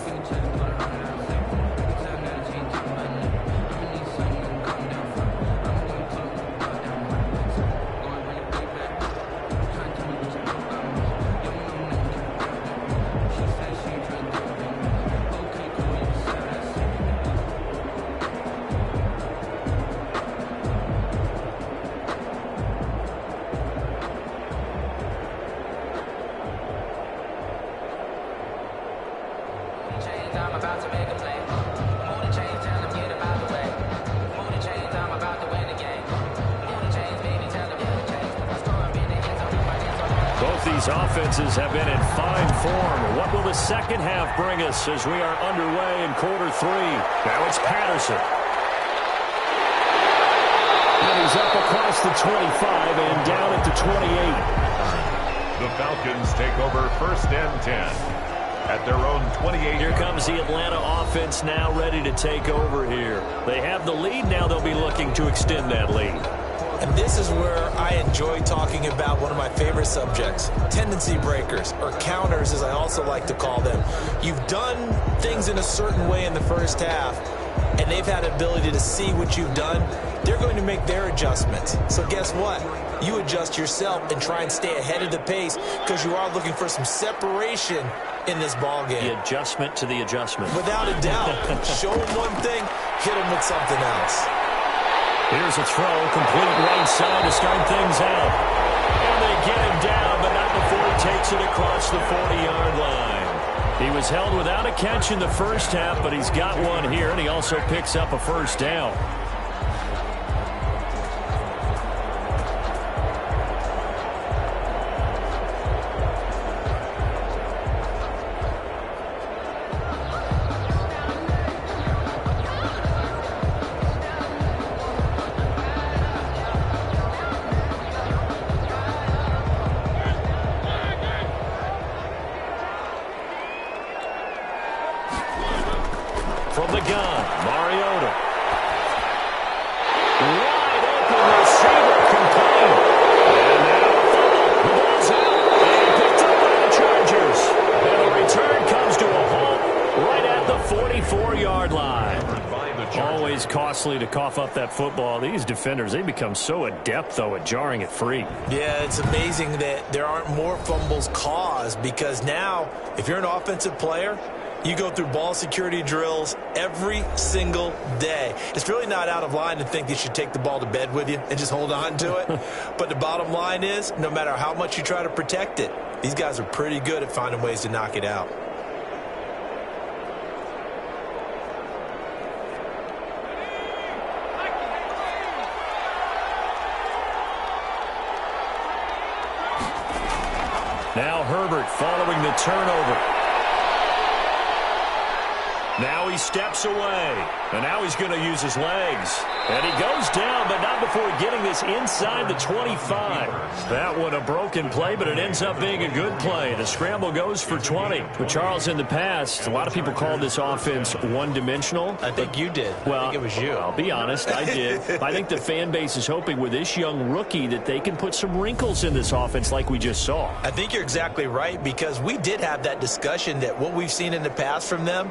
These offenses have been in fine form. What will the second half bring us as we are underway in quarter 3? Now it's Patterson. And he's up across the 25 and down at the 28. The Falcons take over 1st and 10 at their own 28. Here comes the Atlanta offense now ready to take over here. They have the lead. Now they'll be looking to extend that lead. And this is where I enjoy talking about one of my favorite subjects, tendency breakers, or counters as I also like to call them. You've done things in a certain way in the first half, and they've had ability to see what you've done. They're going to make their adjustments. So guess what? You adjust yourself and try and stay ahead of the pace because you are looking for some separation in this ball game. The adjustment to the adjustment. Without a doubt. Show them one thing, hit them with something else. Here's a throw, complete right side to start things out. And they get him down, but not before he takes it across the 40-yard line. He was held without a catch in the first half, but he's got one here, and he also picks up a first down. From the gun, Mariota. nicely to cough up that football. These defenders, they become so adept, though, at jarring it free. Yeah, it's amazing that there aren't more fumbles caused because now, if you're an offensive player, you go through ball security drills every single day. It's really not out of line to think you should take the ball to bed with you and just hold on to it. But the bottom line is, no matter how much you try to protect it, these guys are pretty good at finding ways to knock it out. Now Herbert following the turnover. Now he steps away, and now he's going to use his legs. And he goes down, but not before getting this inside the 25. That one a broken play, but it ends up being a good play. The scramble goes for 20. But Charles, in the past, a lot of people called this offense one-dimensional. I think you did. Well, I think it was you. I'll be honest, I did. I think the fan base is hoping with this young rookie that they can put some wrinkles in this offense like we just saw. I think you're exactly right because we did have that discussion that what we've seen in the past from them,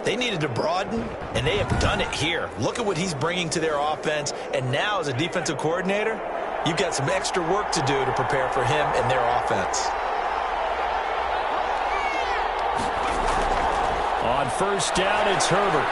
they needed to broaden, and they have done it here. Look at what he's bringing to their offense, and now as a defensive coordinator, you've got some extra work to do to prepare for him and their offense. On first down, it's Herbert.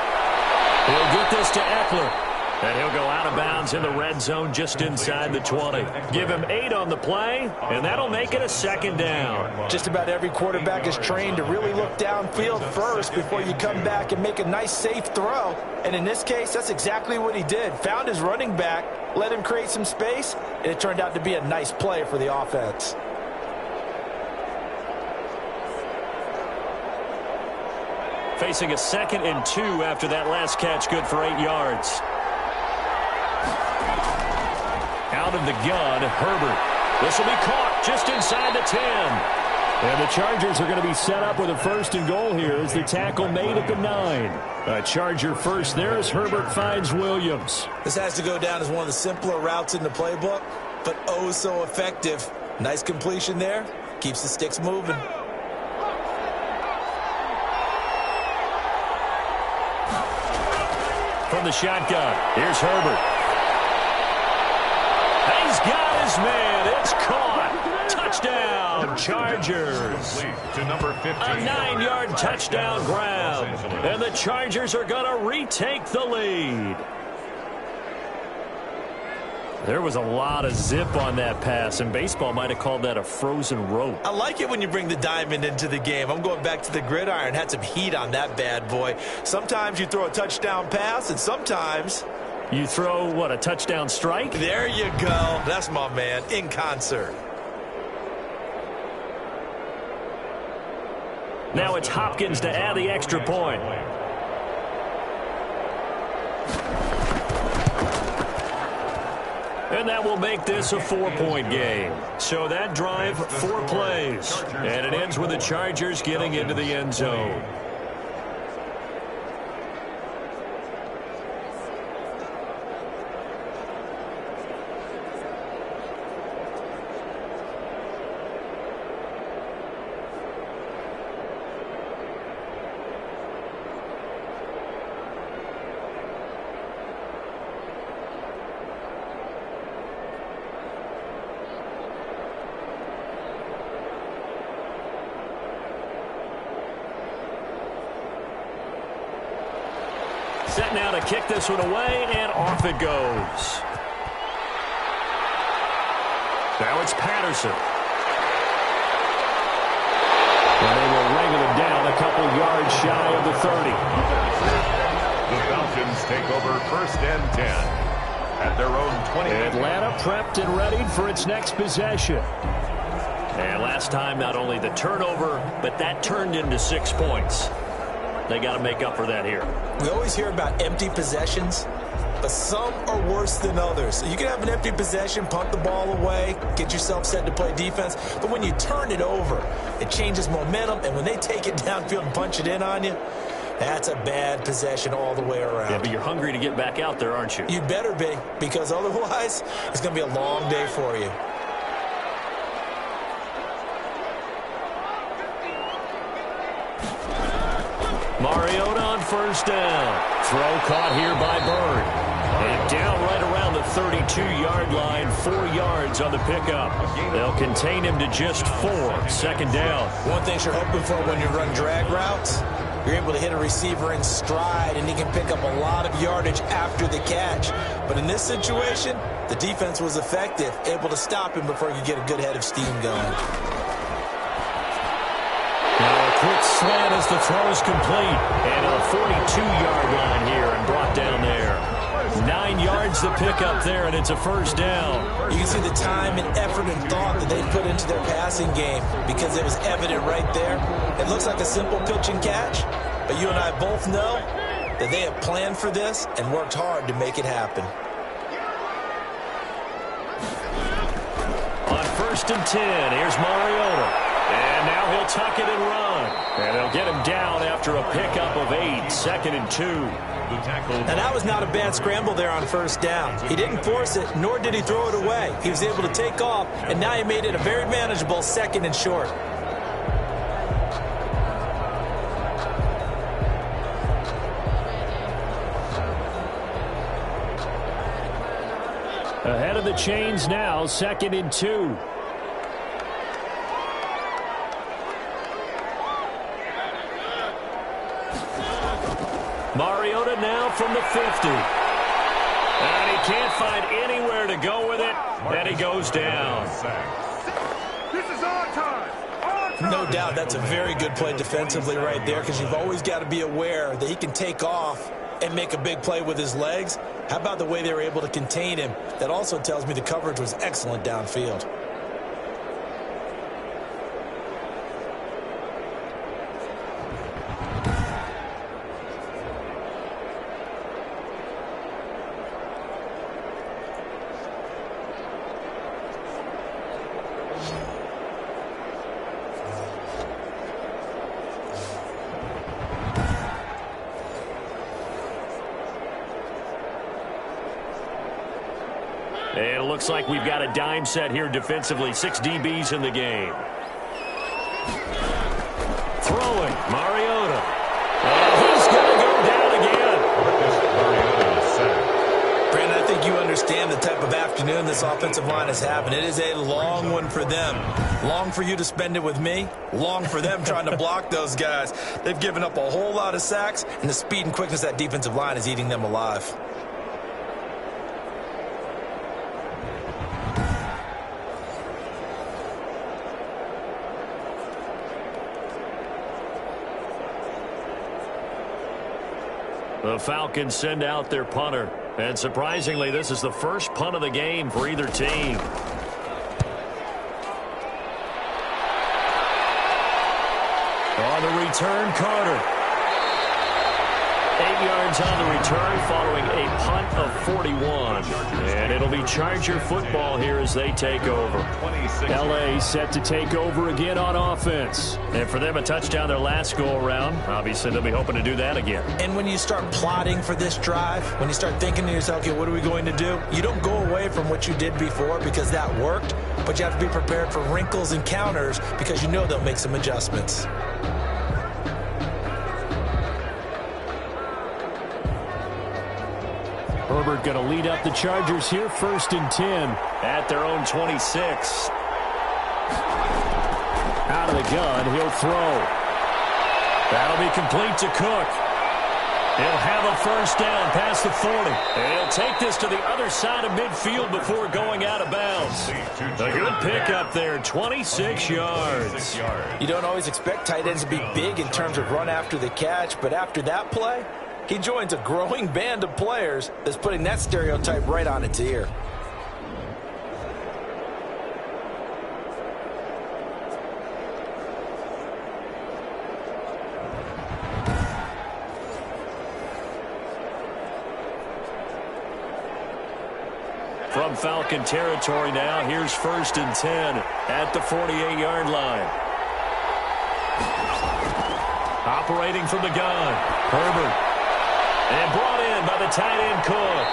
He'll get this to Eckler. And he'll go out of bounds in the red zone just inside the 20. Give him 8 on the play, and that'll make it a second down. Just about every quarterback is trained to really look downfield first before you come back and make a nice, safe throw. And in this case, that's exactly what he did. Found his running back, let him create some space, and it turned out to be a nice play for the offense. Facing a 2nd and 2 after that last catch, good for 8 yards. Out of the gun, Herbert. This will be caught just inside the 10. And the Chargers are going to be set up with a 1st and goal here as the tackle made at the 9. A Charger first there as Herbert finds Williams. This has to go down as one of the simpler routes in the playbook, but oh so effective. Nice completion there. Keeps the sticks moving. From the shotgun, here's Herbert. He's got his man. It's caught. Touchdown, Chargers. To number 15. A 9-yard touchdown grab. And the Chargers are going to retake the lead. There was a lot of zip on that pass, and baseball might have called that a frozen rope. I like it when you bring the diamond into the game. I'm going back to the gridiron. Had some heat on that bad boy. Sometimes you throw a touchdown pass, and sometimes you throw, what, a touchdown strike? There you go. That's my man, in concert. Now it's Hopkins to add the extra point. And that will make this a 4-point game. So that drive, 4 plays. And it ends with the Chargers getting into the end zone. Set now to kick this one away, and off it goes. Now it's Patterson. And they will wrangle him down a couple yards shy of the 30. The Falcons take over 1st and 10 at their own 20. Atlanta prepped and readied for its next possession. And last time, not only the turnover, but that turned into 6 points. They got to make up for that here. We always hear about empty possessions, but some are worse than others. So you can have an empty possession, punt the ball away, get yourself set to play defense, but when you turn it over, it changes momentum, and when they take it downfield and punch it in on you, that's a bad possession all the way around. Yeah, but you're hungry to get back out there, aren't you? You better be, because otherwise, it's going to be a long day for you. Mariota on first down. Throw caught here by Bird. And down right around the 32-yard line, 4 yards on the pickup. They'll contain him to just 4. 2nd down. One thing you're hoping for when you run drag routes, you're able to hit a receiver in stride, and he can pick up a lot of yardage after the catch. But in this situation, the defense was effective, able to stop him before he could get a good head of steam going. Now a quick slant as the throw is complete. And a 42-yard line here and brought down there. 9 yards to pick up there, and it's a 1st down. You can see the time and effort and thought that they put into their passing game because it was evident right there. It looks like a simple pitch and catch, but you and I both know that they have planned for this and worked hard to make it happen. On 1st and 10, here's Mariota. And now he'll tuck it and run. And they'll get him down after a pickup of 8. 2nd and 2. And that was not a bad scramble there on 1st down. He didn't force it, nor did he throw it away. He was able to take off, and now he made it a very manageable 2nd and short. Ahead of the chains now, 2nd and 2. Mariota now from the 50. And he can't find anywhere to go with it. And he goes down. This is our time. No doubt that's a very good play defensively right there, because you've always got to be aware that he can take off and make a big play with his legs. How about the way they were able to contain him? That also tells me the coverage was excellent downfield. And it looks like we've got a dime set here defensively. 6 DBs in the game. Throwing, Mariota. And he's going to go down again. Brandon, I think you understand the type of afternoon this offensive line is having. It is a long one for them. Long for you to spend it with me. Long for them trying to block those guys. They've given up a whole lot of sacks, and the speed and quickness of that defensive line is eating them alive. The Falcons send out their punter. And surprisingly, this is the first punt of the game for either team. On the return, Carter. 8 yards on the return following a punt of 41. And it'll be Charger football here as they take over. L.A. set to take over again on offense. And for them, a touchdown their last go-around. Obviously, they'll be hoping to do that again. And when you start plotting for this drive, when you start thinking to yourself, okay, what are we going to do? You don't go away from what you did before because that worked, but you have to be prepared for wrinkles and counters because you know they'll make some adjustments. Herbert going to lead up the Chargers here, 1st and 10 at their own 26. Out of the gun, he'll throw. That'll be complete to Cook. He'll have a 1st down past the 40. And he'll take this to the other side of midfield before going out of bounds. A good pickup there, 26 yards. You don't always expect tight ends to be big in terms of run after the catch, but after that play, he joins a growing band of players that's putting that stereotype right on its ear. From Falcon territory now, here's 1st and 10 at the 48-yard line. Operating from the gun, Herbert. And brought in by the tight end Cook.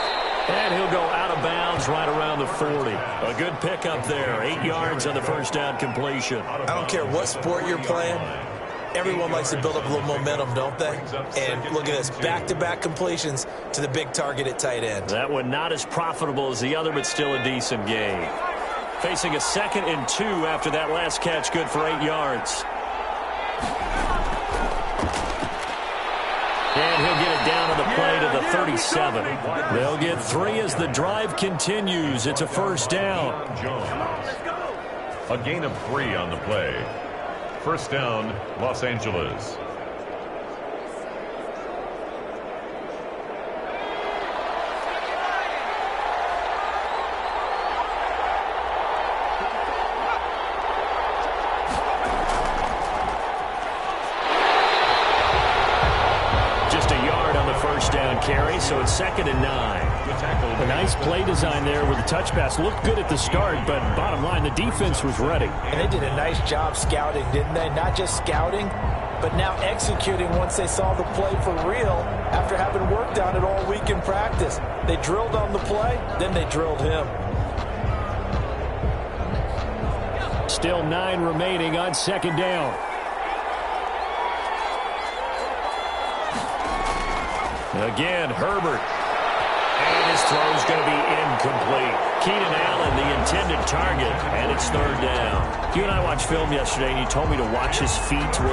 And he'll go out of bounds right around the 40. A good pickup there. 8 yards on the 1st down completion. I don't care what sport you're playing. Everyone likes to build up a little momentum, don't they? And look at this, back-to-back completions to the big target at tight end. That one not as profitable as the other, but still a decent gain. Facing a 2nd and 2 after that last catch, good for 8 yards. And he'll get it down on the play to the 37. They'll get 3 as the drive continues. It's a first down. A gain of 3 on the play. First down, Los Angeles. Carry, so it's 2nd and 9. A nice play design there with the touch pass. Looked good at the start, but bottom line, the defense was ready. And they did a nice job scouting, didn't they? Not just scouting, but now executing once they saw the play for real after having worked on it all week in practice. They drilled on the play, then they drilled him. Still 9 remaining on 2nd down. Again, Herbert. And his throw's going to be incomplete. Keenan Allen, the intended target, and it's 3rd down. You and I watched film yesterday, and you told me to watch his feet. For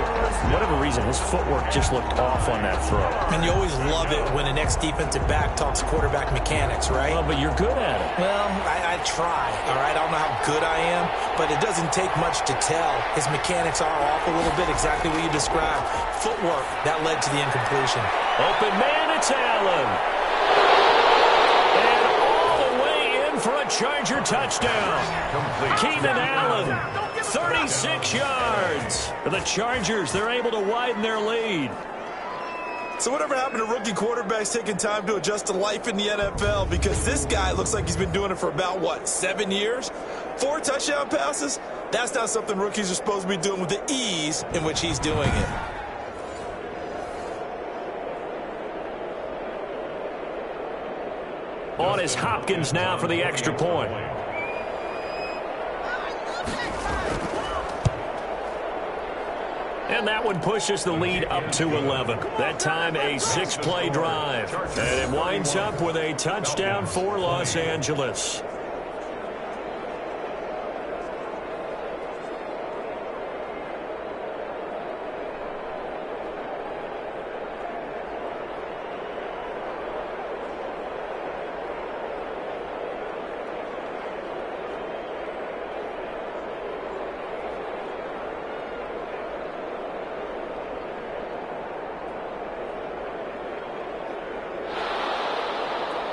whatever reason, his footwork just looked off on that throw. And you always love it when the next defensive back talks quarterback mechanics, right? Well, but you're good at it. Well, I try, all right? I don't know how good I am, but it doesn't take much to tell. His mechanics are off a little bit, exactly what you described. Footwork, that led to the incompletion. Open man, it's Allen. And all the way in for a Charger touchdown. Keenan Allen, 36 yards. For the Chargers, they're able to widen their lead. So whatever happened to rookie quarterbacks taking time to adjust to life in the NFL? Because this guy looks like he's been doing it for about, 7 years? 4 touchdown passes? That's not something rookies are supposed to be doing with the ease in which he's doing it. On is Hopkins now for the extra point. And that one pushes the lead up to 11. That time a 6-play drive. And it winds up with a touchdown for Los Angeles.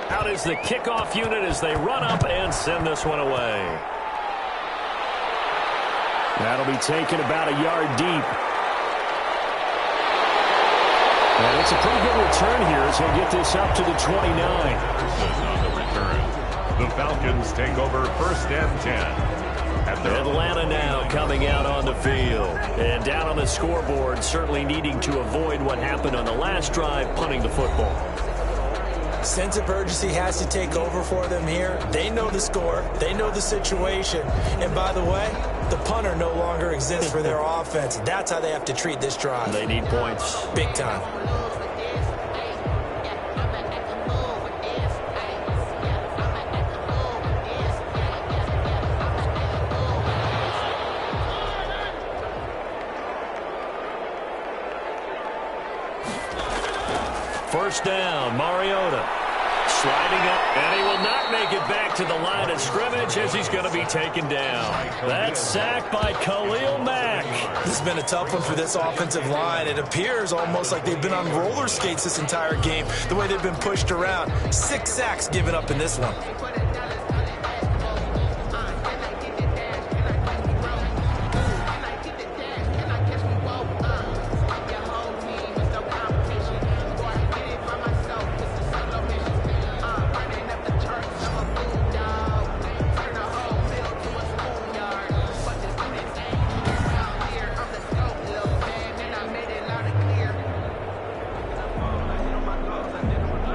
Out is the kickoff unit as they run up and send this one away. That'll be taken about a yard deep. And it's a pretty good return here as he'll get this up to the 29. On the return, the Falcons take over 1st and 10. Atlanta now coming out on the field. And down on the scoreboard, certainly needing to avoid what happened on the last drive, punting the football. Sense of urgency has to take over for them here. They know the score. They know the situation. And by the way, the punter no longer exists for their offense. That's how they have to treat this drive. They need points. Big time. First down, Mariota. Sliding up, and he will not make it back to the line of scrimmage as he's going to be taken down. That's sacked by Khalil Mack. This has been a tough one for this offensive line. It appears almost like they've been on roller skates this entire game, the way they've been pushed around. 6 sacks given up in this one.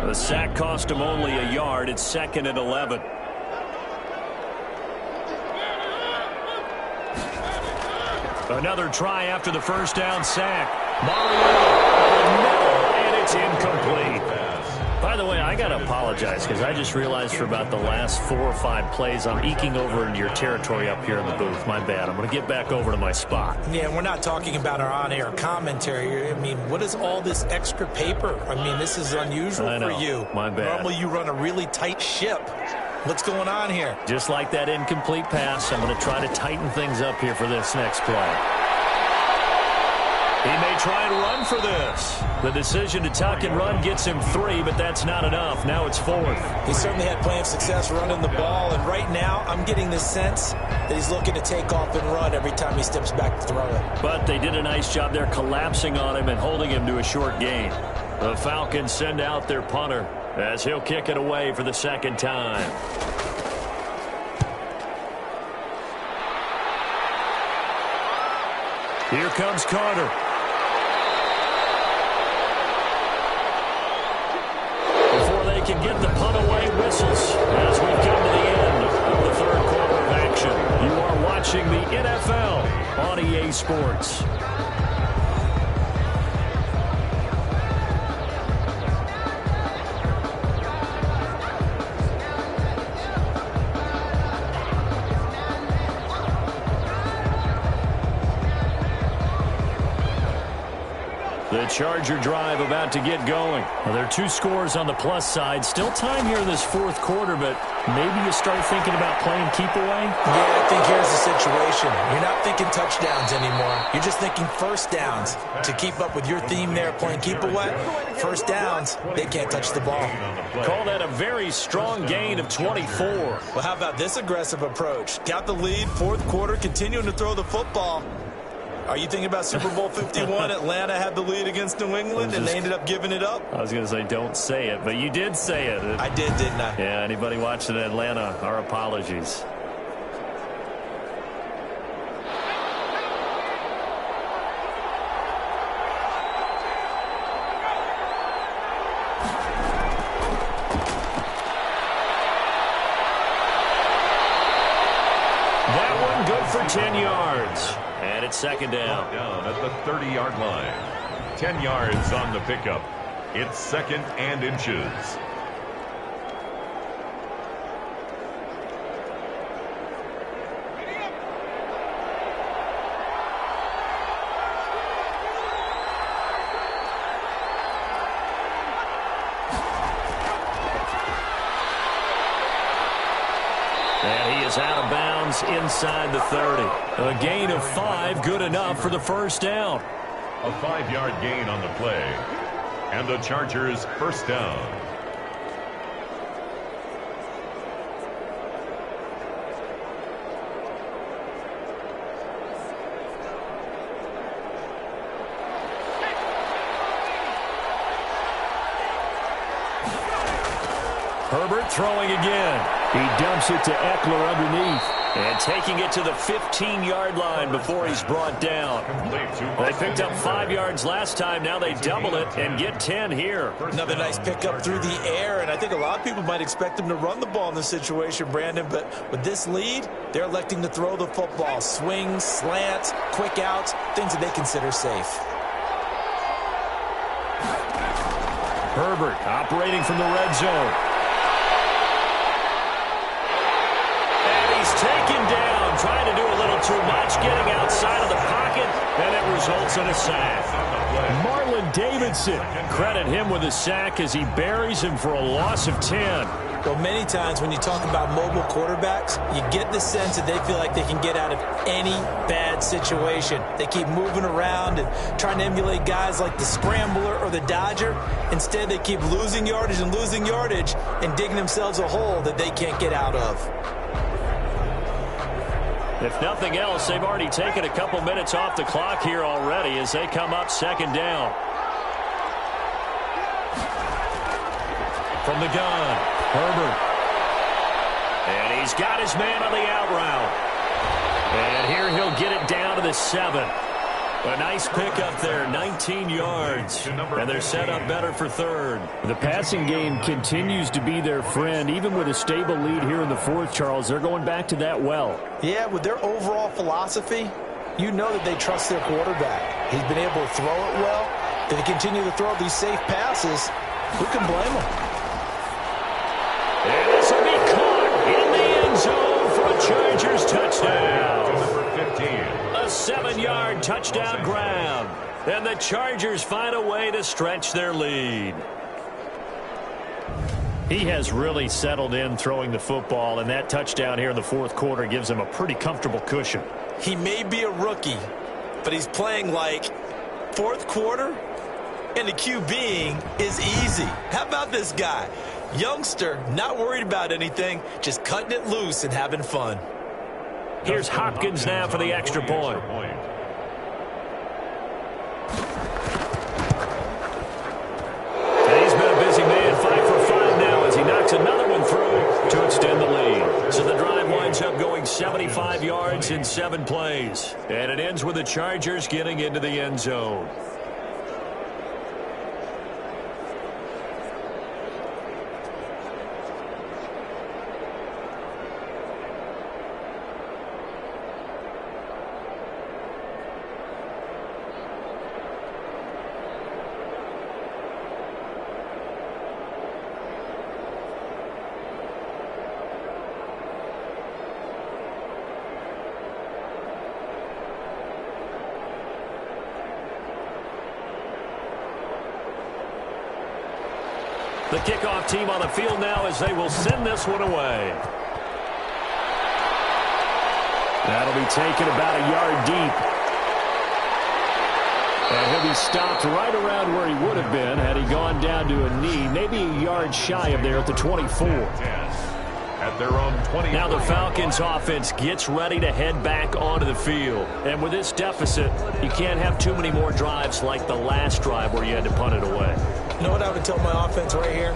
The sack cost him only a yard. It's 2nd and 11. Another try after the first down sack. Mario, and it's incomplete. By the way, I got to apologize because I just realized for about the last 4 or 5 plays, I'm eking over into your territory up here in the booth. My bad. I'm going to get back over to my spot. Yeah, we're not talking about our on-air commentary. I mean, what is all this extra paper? I mean, this is unusual for you. My bad. Normally you run a really tight ship. What's going on here? Just like that incomplete pass, I'm going to try to tighten things up here for this next play. He may try and run for this. The decision to tuck and run gets him 3, but that's not enough. Now it's 4th. He certainly had plenty of success running the ball, and right now I'm getting this sense that he's looking to take off and run every time he steps back to throw it. But they did a nice job there collapsing on him and holding him to a short gain. The Falcons send out their punter as he'll kick it away for the second time. Here comes Carter. Before they can get the punt away, whistles as we come to the end of the third quarter of action. You are watching the NFL on EA Sports. The Charger drive about to get going. Well, there are 2 scores on the plus side. Still time here in this 4th quarter, but maybe you start thinking about playing keep away? Yeah, I think here's the situation. You're not thinking touchdowns anymore. You're just thinking first downs. To keep up with your theme there, playing keep away, first downs, they can't touch the ball. Call that a very strong gain of 24. Well, how about this aggressive approach? Got the lead, 4th quarter, continuing to throw the football. Are you thinking about Super Bowl 51? Atlanta had the lead against New England, and they ended up giving it up? I was going to say don't say it, but you did say it. I did, didn't I? Yeah, anybody watching Atlanta, our apologies. That one good for 10 yards. And it's second down. Down at the 30-yard line. 10 yards on the pickup. It's second and inches. And he is out of bounds inside the 30. A gain of 5, good enough for the first down. A 5-yard gain on the play. And the Chargers first down. Herbert throwing again. He dumps it to Eckler underneath. And taking it to the 15-yard line before he's brought down. They picked up 5 yards last time. Now they double it and get 10 here. Another nice pickup through the air, and I think a lot of people might expect them to run the ball in this situation, Brandon, but with this lead, they're electing to throw the football. Swings, slants, quick outs, things that they consider safe. Herbert operating from the red zone. Taken down, trying to do a little too much, getting outside of the pocket, and it results in a sack. Marlon Davidson, credit him with a sack as he buries him for a loss of 10. Well, many times when you talk about mobile quarterbacks, you get the sense that they feel like they can get out of any bad situation. They keep moving around and trying to emulate guys like the Scrambler or the Dodger. Instead, they keep losing yardage and digging themselves a hole that they can't get out of. If nothing else, they've already taken a couple minutes off the clock here already as they come up second down. From the gun, Herbert. And he's got his man on the out route. And here he'll get it down to the 7. A nice pickup there, 19 yards. And they're set up better for third. The passing game continues to be their friend. Even with a stable lead here in the 4th, Charles, they're going back to that well. Yeah, with their overall philosophy, you know that they trust their quarterback. He's been able to throw it well. If they continue to throw these safe passes, who can blame them? And this will be caught in the end zone for a Chargers touchdown. Number 15. A 7-yard touchdown grab. And the Chargers find a way to stretch their lead. He has really settled in throwing the football, and that touchdown here in the fourth quarter gives him a pretty comfortable cushion. He may be a rookie, but he's playing like fourth quarter, and the QBing is easy. How about this guy? Youngster, not worried about anything, just cutting it loose and having fun. Here's Hopkins now for the extra point. He's been a busy man, 5 for 5 now as he knocks another one through to extend the lead. So the drive winds up going 75 yards in 7 plays. And it ends with the Chargers getting into the end zone. The kickoff team on the field now as they will send this one away. That'll be taken about a yard deep. And he'll be stopped right around where he would have been had he gone down to a knee, maybe a yard shy of there at the 24. At their own 20. Now the Falcons offense gets ready to head back onto the field. And with this deficit, you can't have too many more drives like the last drive where you had to punt it away. You know what I would tell my offense right here?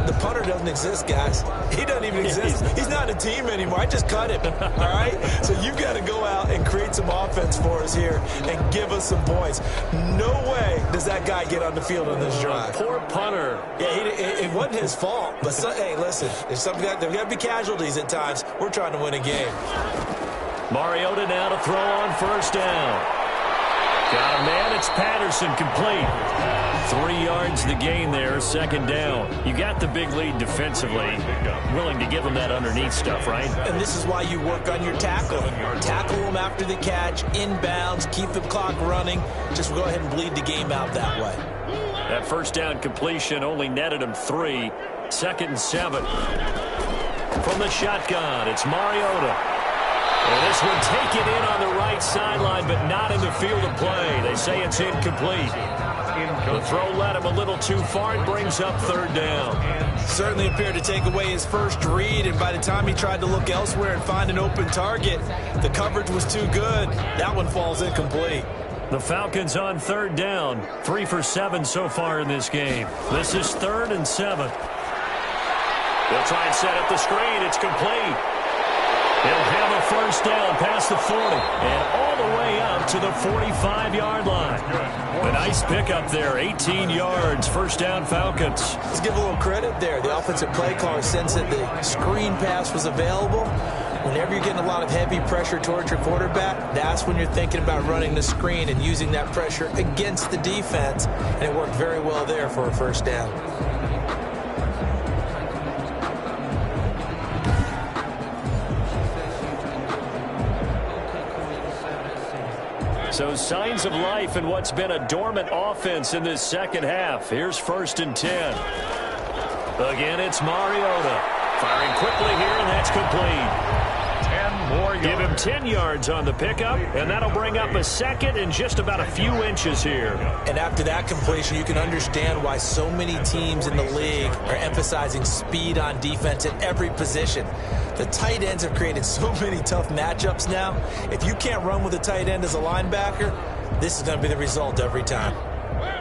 The punter doesn't exist, guys. He doesn't even exist. He's not a team anymore. I just cut him, all right? So you've got to go out and create some offense for us here and give us some points. No way does that guy get on the field on this drive. Poor punter. Yeah, it wasn't his fault. But, hey, listen, there's got to be casualties at times. We're trying to win a game. Mariota now to throw on first down. Got a man, it's Patterson, complete. 3 yards the gain there, second down. You got the big lead defensively. Willing to give them that underneath stuff, right? And this is why you work on your tackling. Tackle them after the catch, inbounds, keep the clock running. Just go ahead and bleed the game out that way. That first down completion only netted him 3. 2nd and 7. From the shotgun, it's Mariota. And this one taken in on the right sideline, but not in the field of play. They say it's incomplete. The throw led him a little too far and brings up 3rd down. Certainly appeared to take away his first read, and by the time he tried to look elsewhere and find an open target, the coverage was too good. That one falls incomplete. The Falcons on 3rd down. 3 for 7 so far in this game. This is 3rd and 7. They'll try and set up the screen. It's complete. They'll have a first down past the 40 and all the way up to the 45-yard line. A nice pickup there, 18 yards, first down Falcons. Let's give a little credit there. The offensive play caller sensed that the screen pass was available. Whenever you're getting a lot of heavy pressure towards your quarterback, that's when you're thinking about running the screen and using that pressure against the defense. And it worked very well there for a first down. So signs of life in what's been a dormant offense in this second half. Here's 1st and 10. Again, it's Mariota. Firing quickly here, and that's complete. 10 more yards. Give him 10 yards on the pickup, and that'll bring up a 2nd and just about a few inches here. And after that completion, you can understand why so many teams in the league are emphasizing speed on defense at every position. The tight ends have created so many tough matchups now. If you can't run with a tight end as a linebacker, this is going to be the result every time.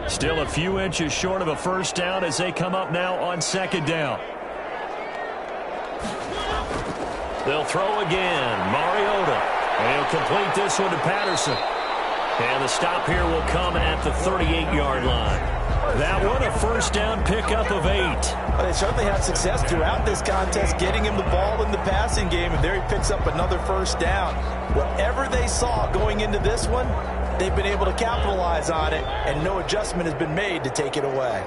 Still a few inches short of a first down as they come up now on 2nd down. They'll throw again. Mariota. And he'll complete this one to Patterson. And the stop here will come at the 38-yard line. That one a first down pickup of 8. Well, they certainly had success throughout this contest getting him the ball in the passing game, and there he picks up another first down. Whatever they saw going into this one, they've been able to capitalize on it, and no adjustment has been made to take it away.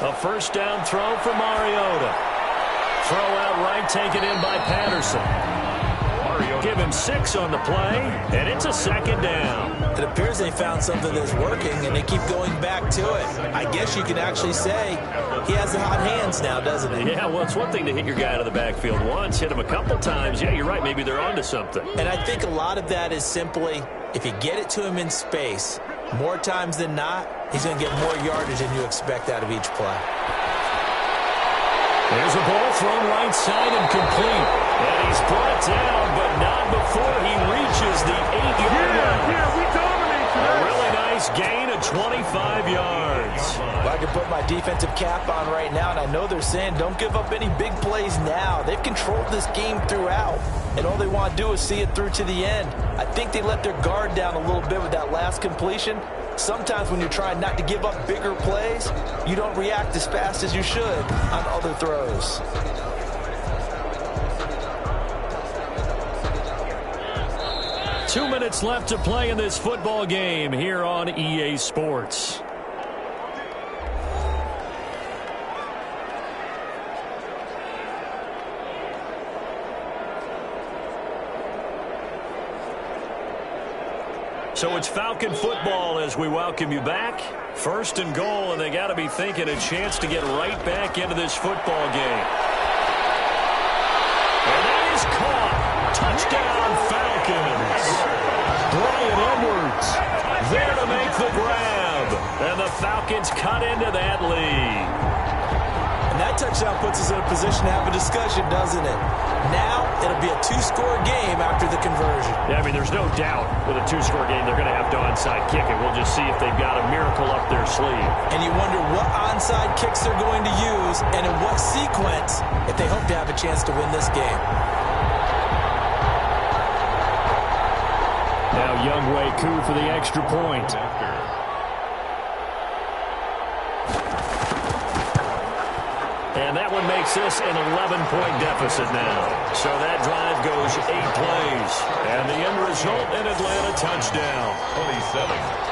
A first down throw for Mariota. Throw out right, taken in by Patterson. Give him 6 on the play, and it's a second down. It appears they found something that's working, and they keep going back to it. I guess you can actually say he has the hot hands now, doesn't he? Yeah, well, it's one thing to hit your guy out of the backfield once, hit him a couple times. Yeah, you're right. Maybe they're onto something. And I think a lot of that is simply if you get it to him in space, more times than not, he's going to get more yardage than you expect out of each play. There's a ball thrown right side and complete. And he's brought down, but not before he reaches the 8-yard line. Yeah, we dominate today. A really nice gain of 25 yards. Well, I can put my defensive cap on right now, and I know they're saying don't give up any big plays now. They've controlled this game throughout, and all they want to do is see it through to the end. I think they let their guard down a little bit with that last completion. Sometimes when you're trying not to give up bigger plays, you don't react as fast as you should on other throws. Two minutes left to play in this football game here on EA Sports. So it's Falcon football as we welcome you back. First and goal, and they got to be thinking a chance to get right back into this football game. And that is caught. Touchdown, Falcons. Brian Edwards there to make the grab. And the Falcons cut into that lead. And that touchdown puts us in a position to have a discussion, doesn't it? Now it'll be a 2-score game after the conversion. Yeah, I mean, there's no doubt with a 2-score game they're going to have to onside kick it. We'll just see if they've got a miracle up their sleeve. And you wonder what onside kicks they're going to use and in what sequence if they hope to have a chance to win this game. Now Younghoe Koo for the extra point. And that one makes this an 11-point deficit now. So that drive goes 8 plays. And the end result, an Atlanta touchdown. 27.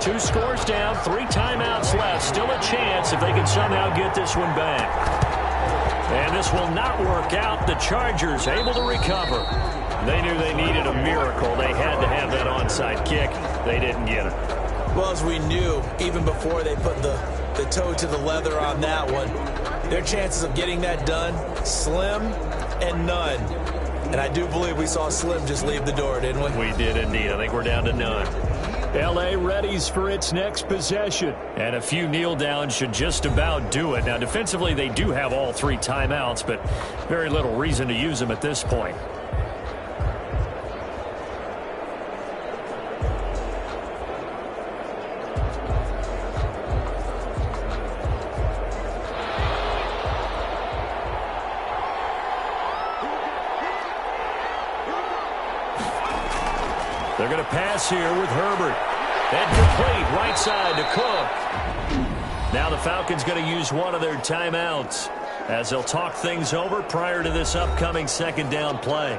Two scores down, 3 timeouts left. Still a chance if they can somehow get this one back. And this will not work out. The Chargers able to recover. They knew they needed a miracle. They had to have that onside kick. They didn't get it. Well, as we knew, even before they put the toe to the leather on that one, their chances of getting that done, slim and none. And I do believe we saw Slim just leave the door, didn't we? We did indeed. I think we're down to none. L.A. readies for its next possession. And a few kneel downs should just about do it. Now, defensively, they do have all 3 timeouts, but very little reason to use them at this point. They're going to pass here with Herbert. And complete right side to Cook. Now the Falcons going to use one of their timeouts as they'll talk things over prior to this upcoming second down play.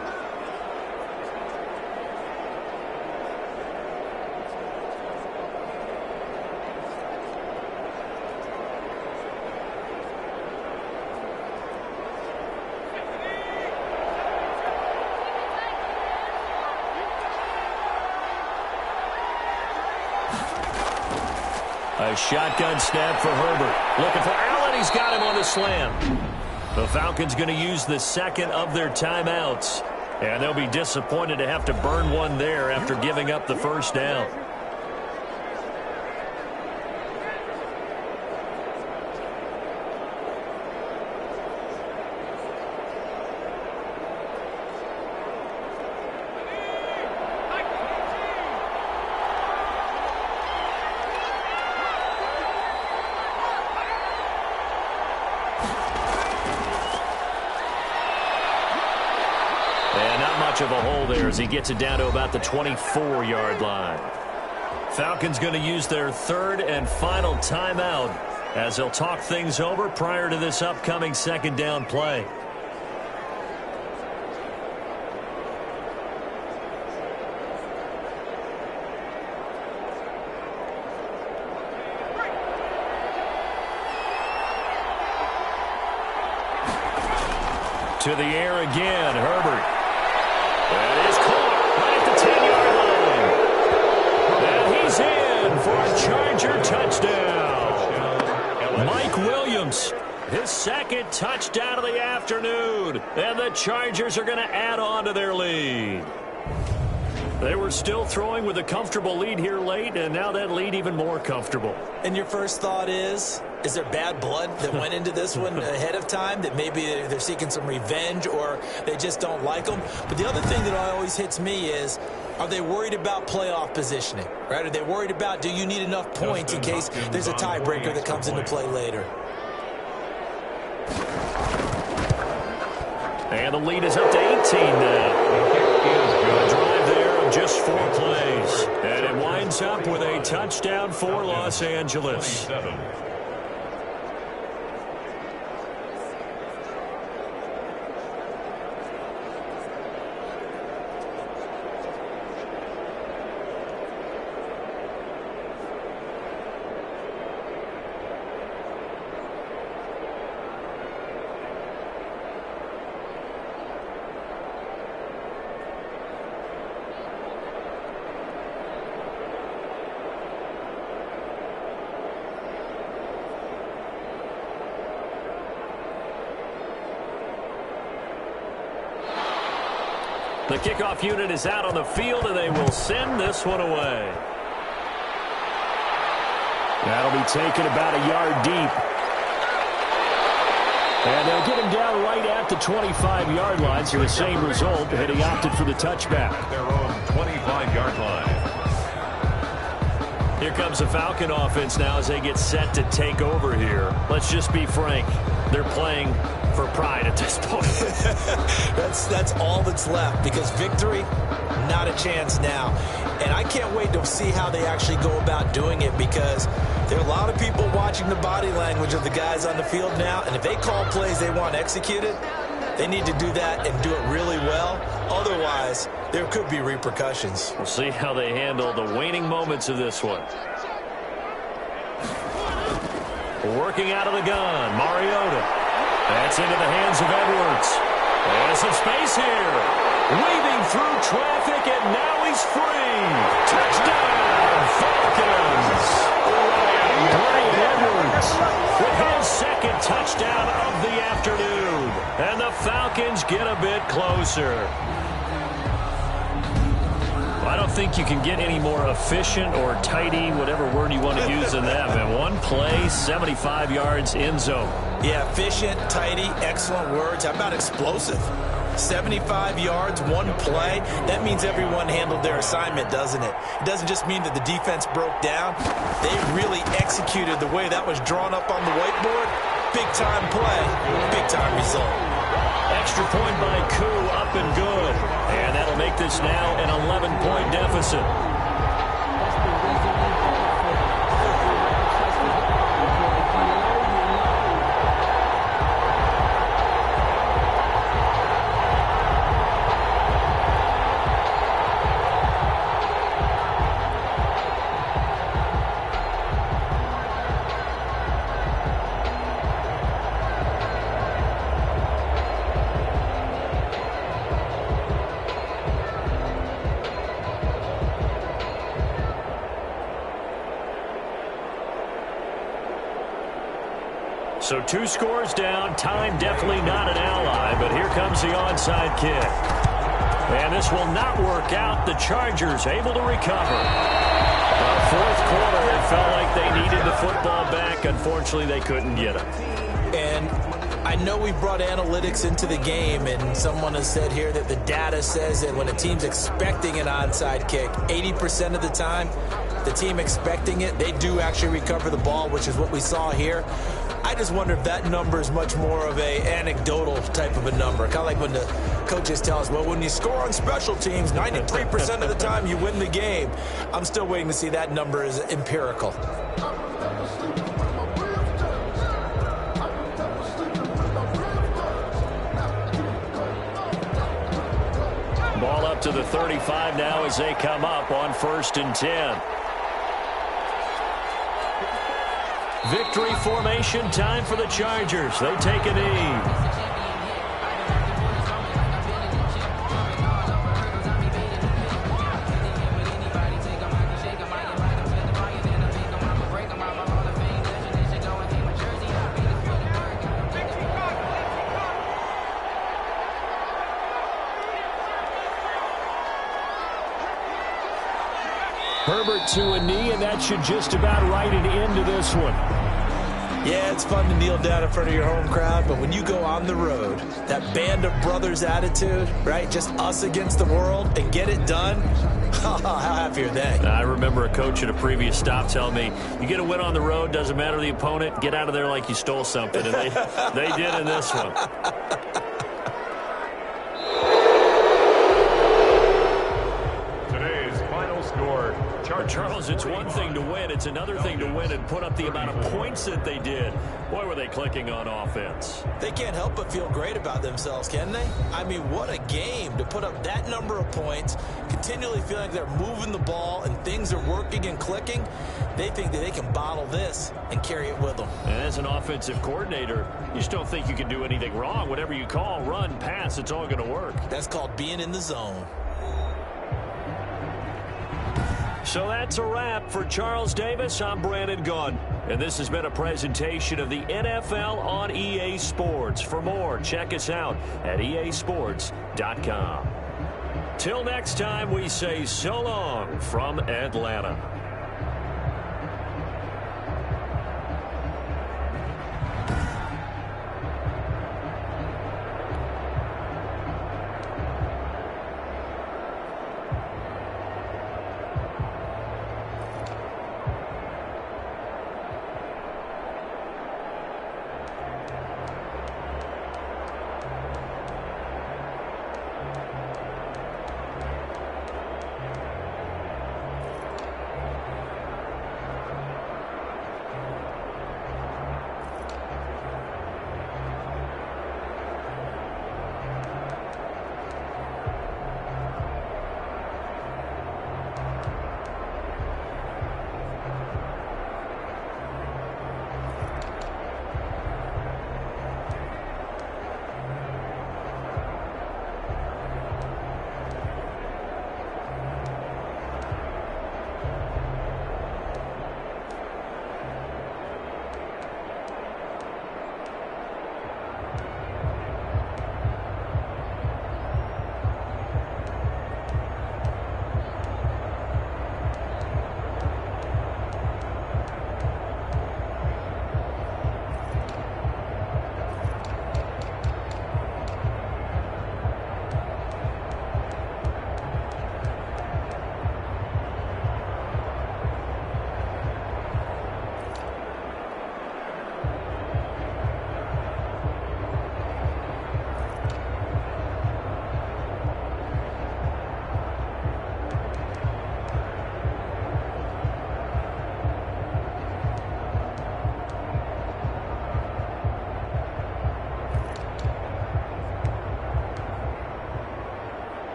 A shotgun snap for Herbert. Looking for Allen. He's got him on the slam. The Falcons going to use the second of their timeouts. And they'll be disappointed to have to burn one there after giving up the first down. much of a hole there as he gets it down to about the 24-yard line. Falcons going to use their third and final timeout as they'll talk things over prior to this upcoming second down play. To the air again, Herbert. That is caught right at the 10-yard line. And he's in for a Charger touchdown. Mike Williams, his second touchdown of the afternoon. And the Chargers are going to add on to their lead. They were still throwing with a comfortable lead here late, and now that lead even more comfortable. And your first thought is there bad blood that went into this one ahead of time, that maybe they're seeking some revenge or they just don't like them? But the other thing that always hits me is, are they worried about playoff positioning, right? Are they worried about, do you need enough points in case there's a tiebreaker that comes into play later? And the lead is up to 18 now. A drive there of just 4 plays. And it winds up with a touchdown for Los Angeles. The kickoff unit is out on the field, and they will send this one away. That'll be taken about a yard deep. And they'll get him down right at the 25-yard line, so the same result, and he opted for the touchback. Their own 25-yard line. Here comes the Falcon offense now as they get set to take over here. Let's just be frank. They're playing for pride at this point. That's all that's left, because victory, not a chance now. And I can't wait to see how they actually go about doing it, because there are a lot of people watching the body language of the guys on the field now, and if they call plays they want executed, they need to do that and do it really well. Otherwise, there could be repercussions. We'll see how they handle the waning moments of this one. Working out of the gun, Mariota. That's into the hands of Edwards. There's some space here. Weaving through traffic, and now he's free. Touchdown, Falcons. Brian Edwards with his second touchdown of the afternoon. And the Falcons get a bit closer. I don't think you can get any more efficient or tidy, whatever word you want to use in that. And one play, 75 yards in zone. Yeah, efficient, tidy, excellent words. How about explosive? 75 yards, one play. That means everyone handled their assignment, doesn't it? It doesn't just mean that the defense broke down. They really executed the way that was drawn up on the whiteboard. Big-time play, big-time result. Extra point by Koo, up and good. And that'll make this now an 11-point deficit. So 2 scores down. Time definitely not an ally, but here comes the onside kick. And this will not work out. The Chargers able to recover. Fourth quarter, it felt like they needed the football back. Unfortunately, they couldn't get it. And I know we brought analytics into the game, and someone has said here that the data says that when a team's expecting an onside kick, 80% of the time, the team expecting it, they do actually recover the ball, which is what we saw here. I just wonder if that number is much more of a anecdotal type of a number. Kind of like when the coaches tell us, well, when you score on special teams, 93% of the time you win the game. I'm still waiting to see that number is empirical. Ball up to the 35 now as they come up on 1st and 10. Victory formation time for the Chargers. They take a knee. Herbert to a knee, and that should just about write it into this one. Yeah, it's fun to kneel down in front of your home crowd, but when you go on the road, that band of brothers attitude, right, just us against the world, and get it done, how happy are they? I remember a coach at a previous stop telling me, you get a win on the road, doesn't matter the opponent, get out of there like you stole something, and they did in this one. Charles, it's one thing to win. It's another thing to win and put up the amount of points that they did. Boy, were they clicking on offense. They can't help but feel great about themselves, can they? I mean, what a game to put up that number of points, continually feeling like they're moving the ball and things are working and clicking. They think that they can bottle this and carry it with them. And as an offensive coordinator, you just don't think you can do anything wrong. Whatever you call, run, pass, it's all going to work. That's called being in the zone. So that's a wrap for Charles Davis. I'm Brandon Gunn. And this has been a presentation of the NFL on EA Sports. For more, check us out at easports.com. Till next time, we say so long from Atlanta.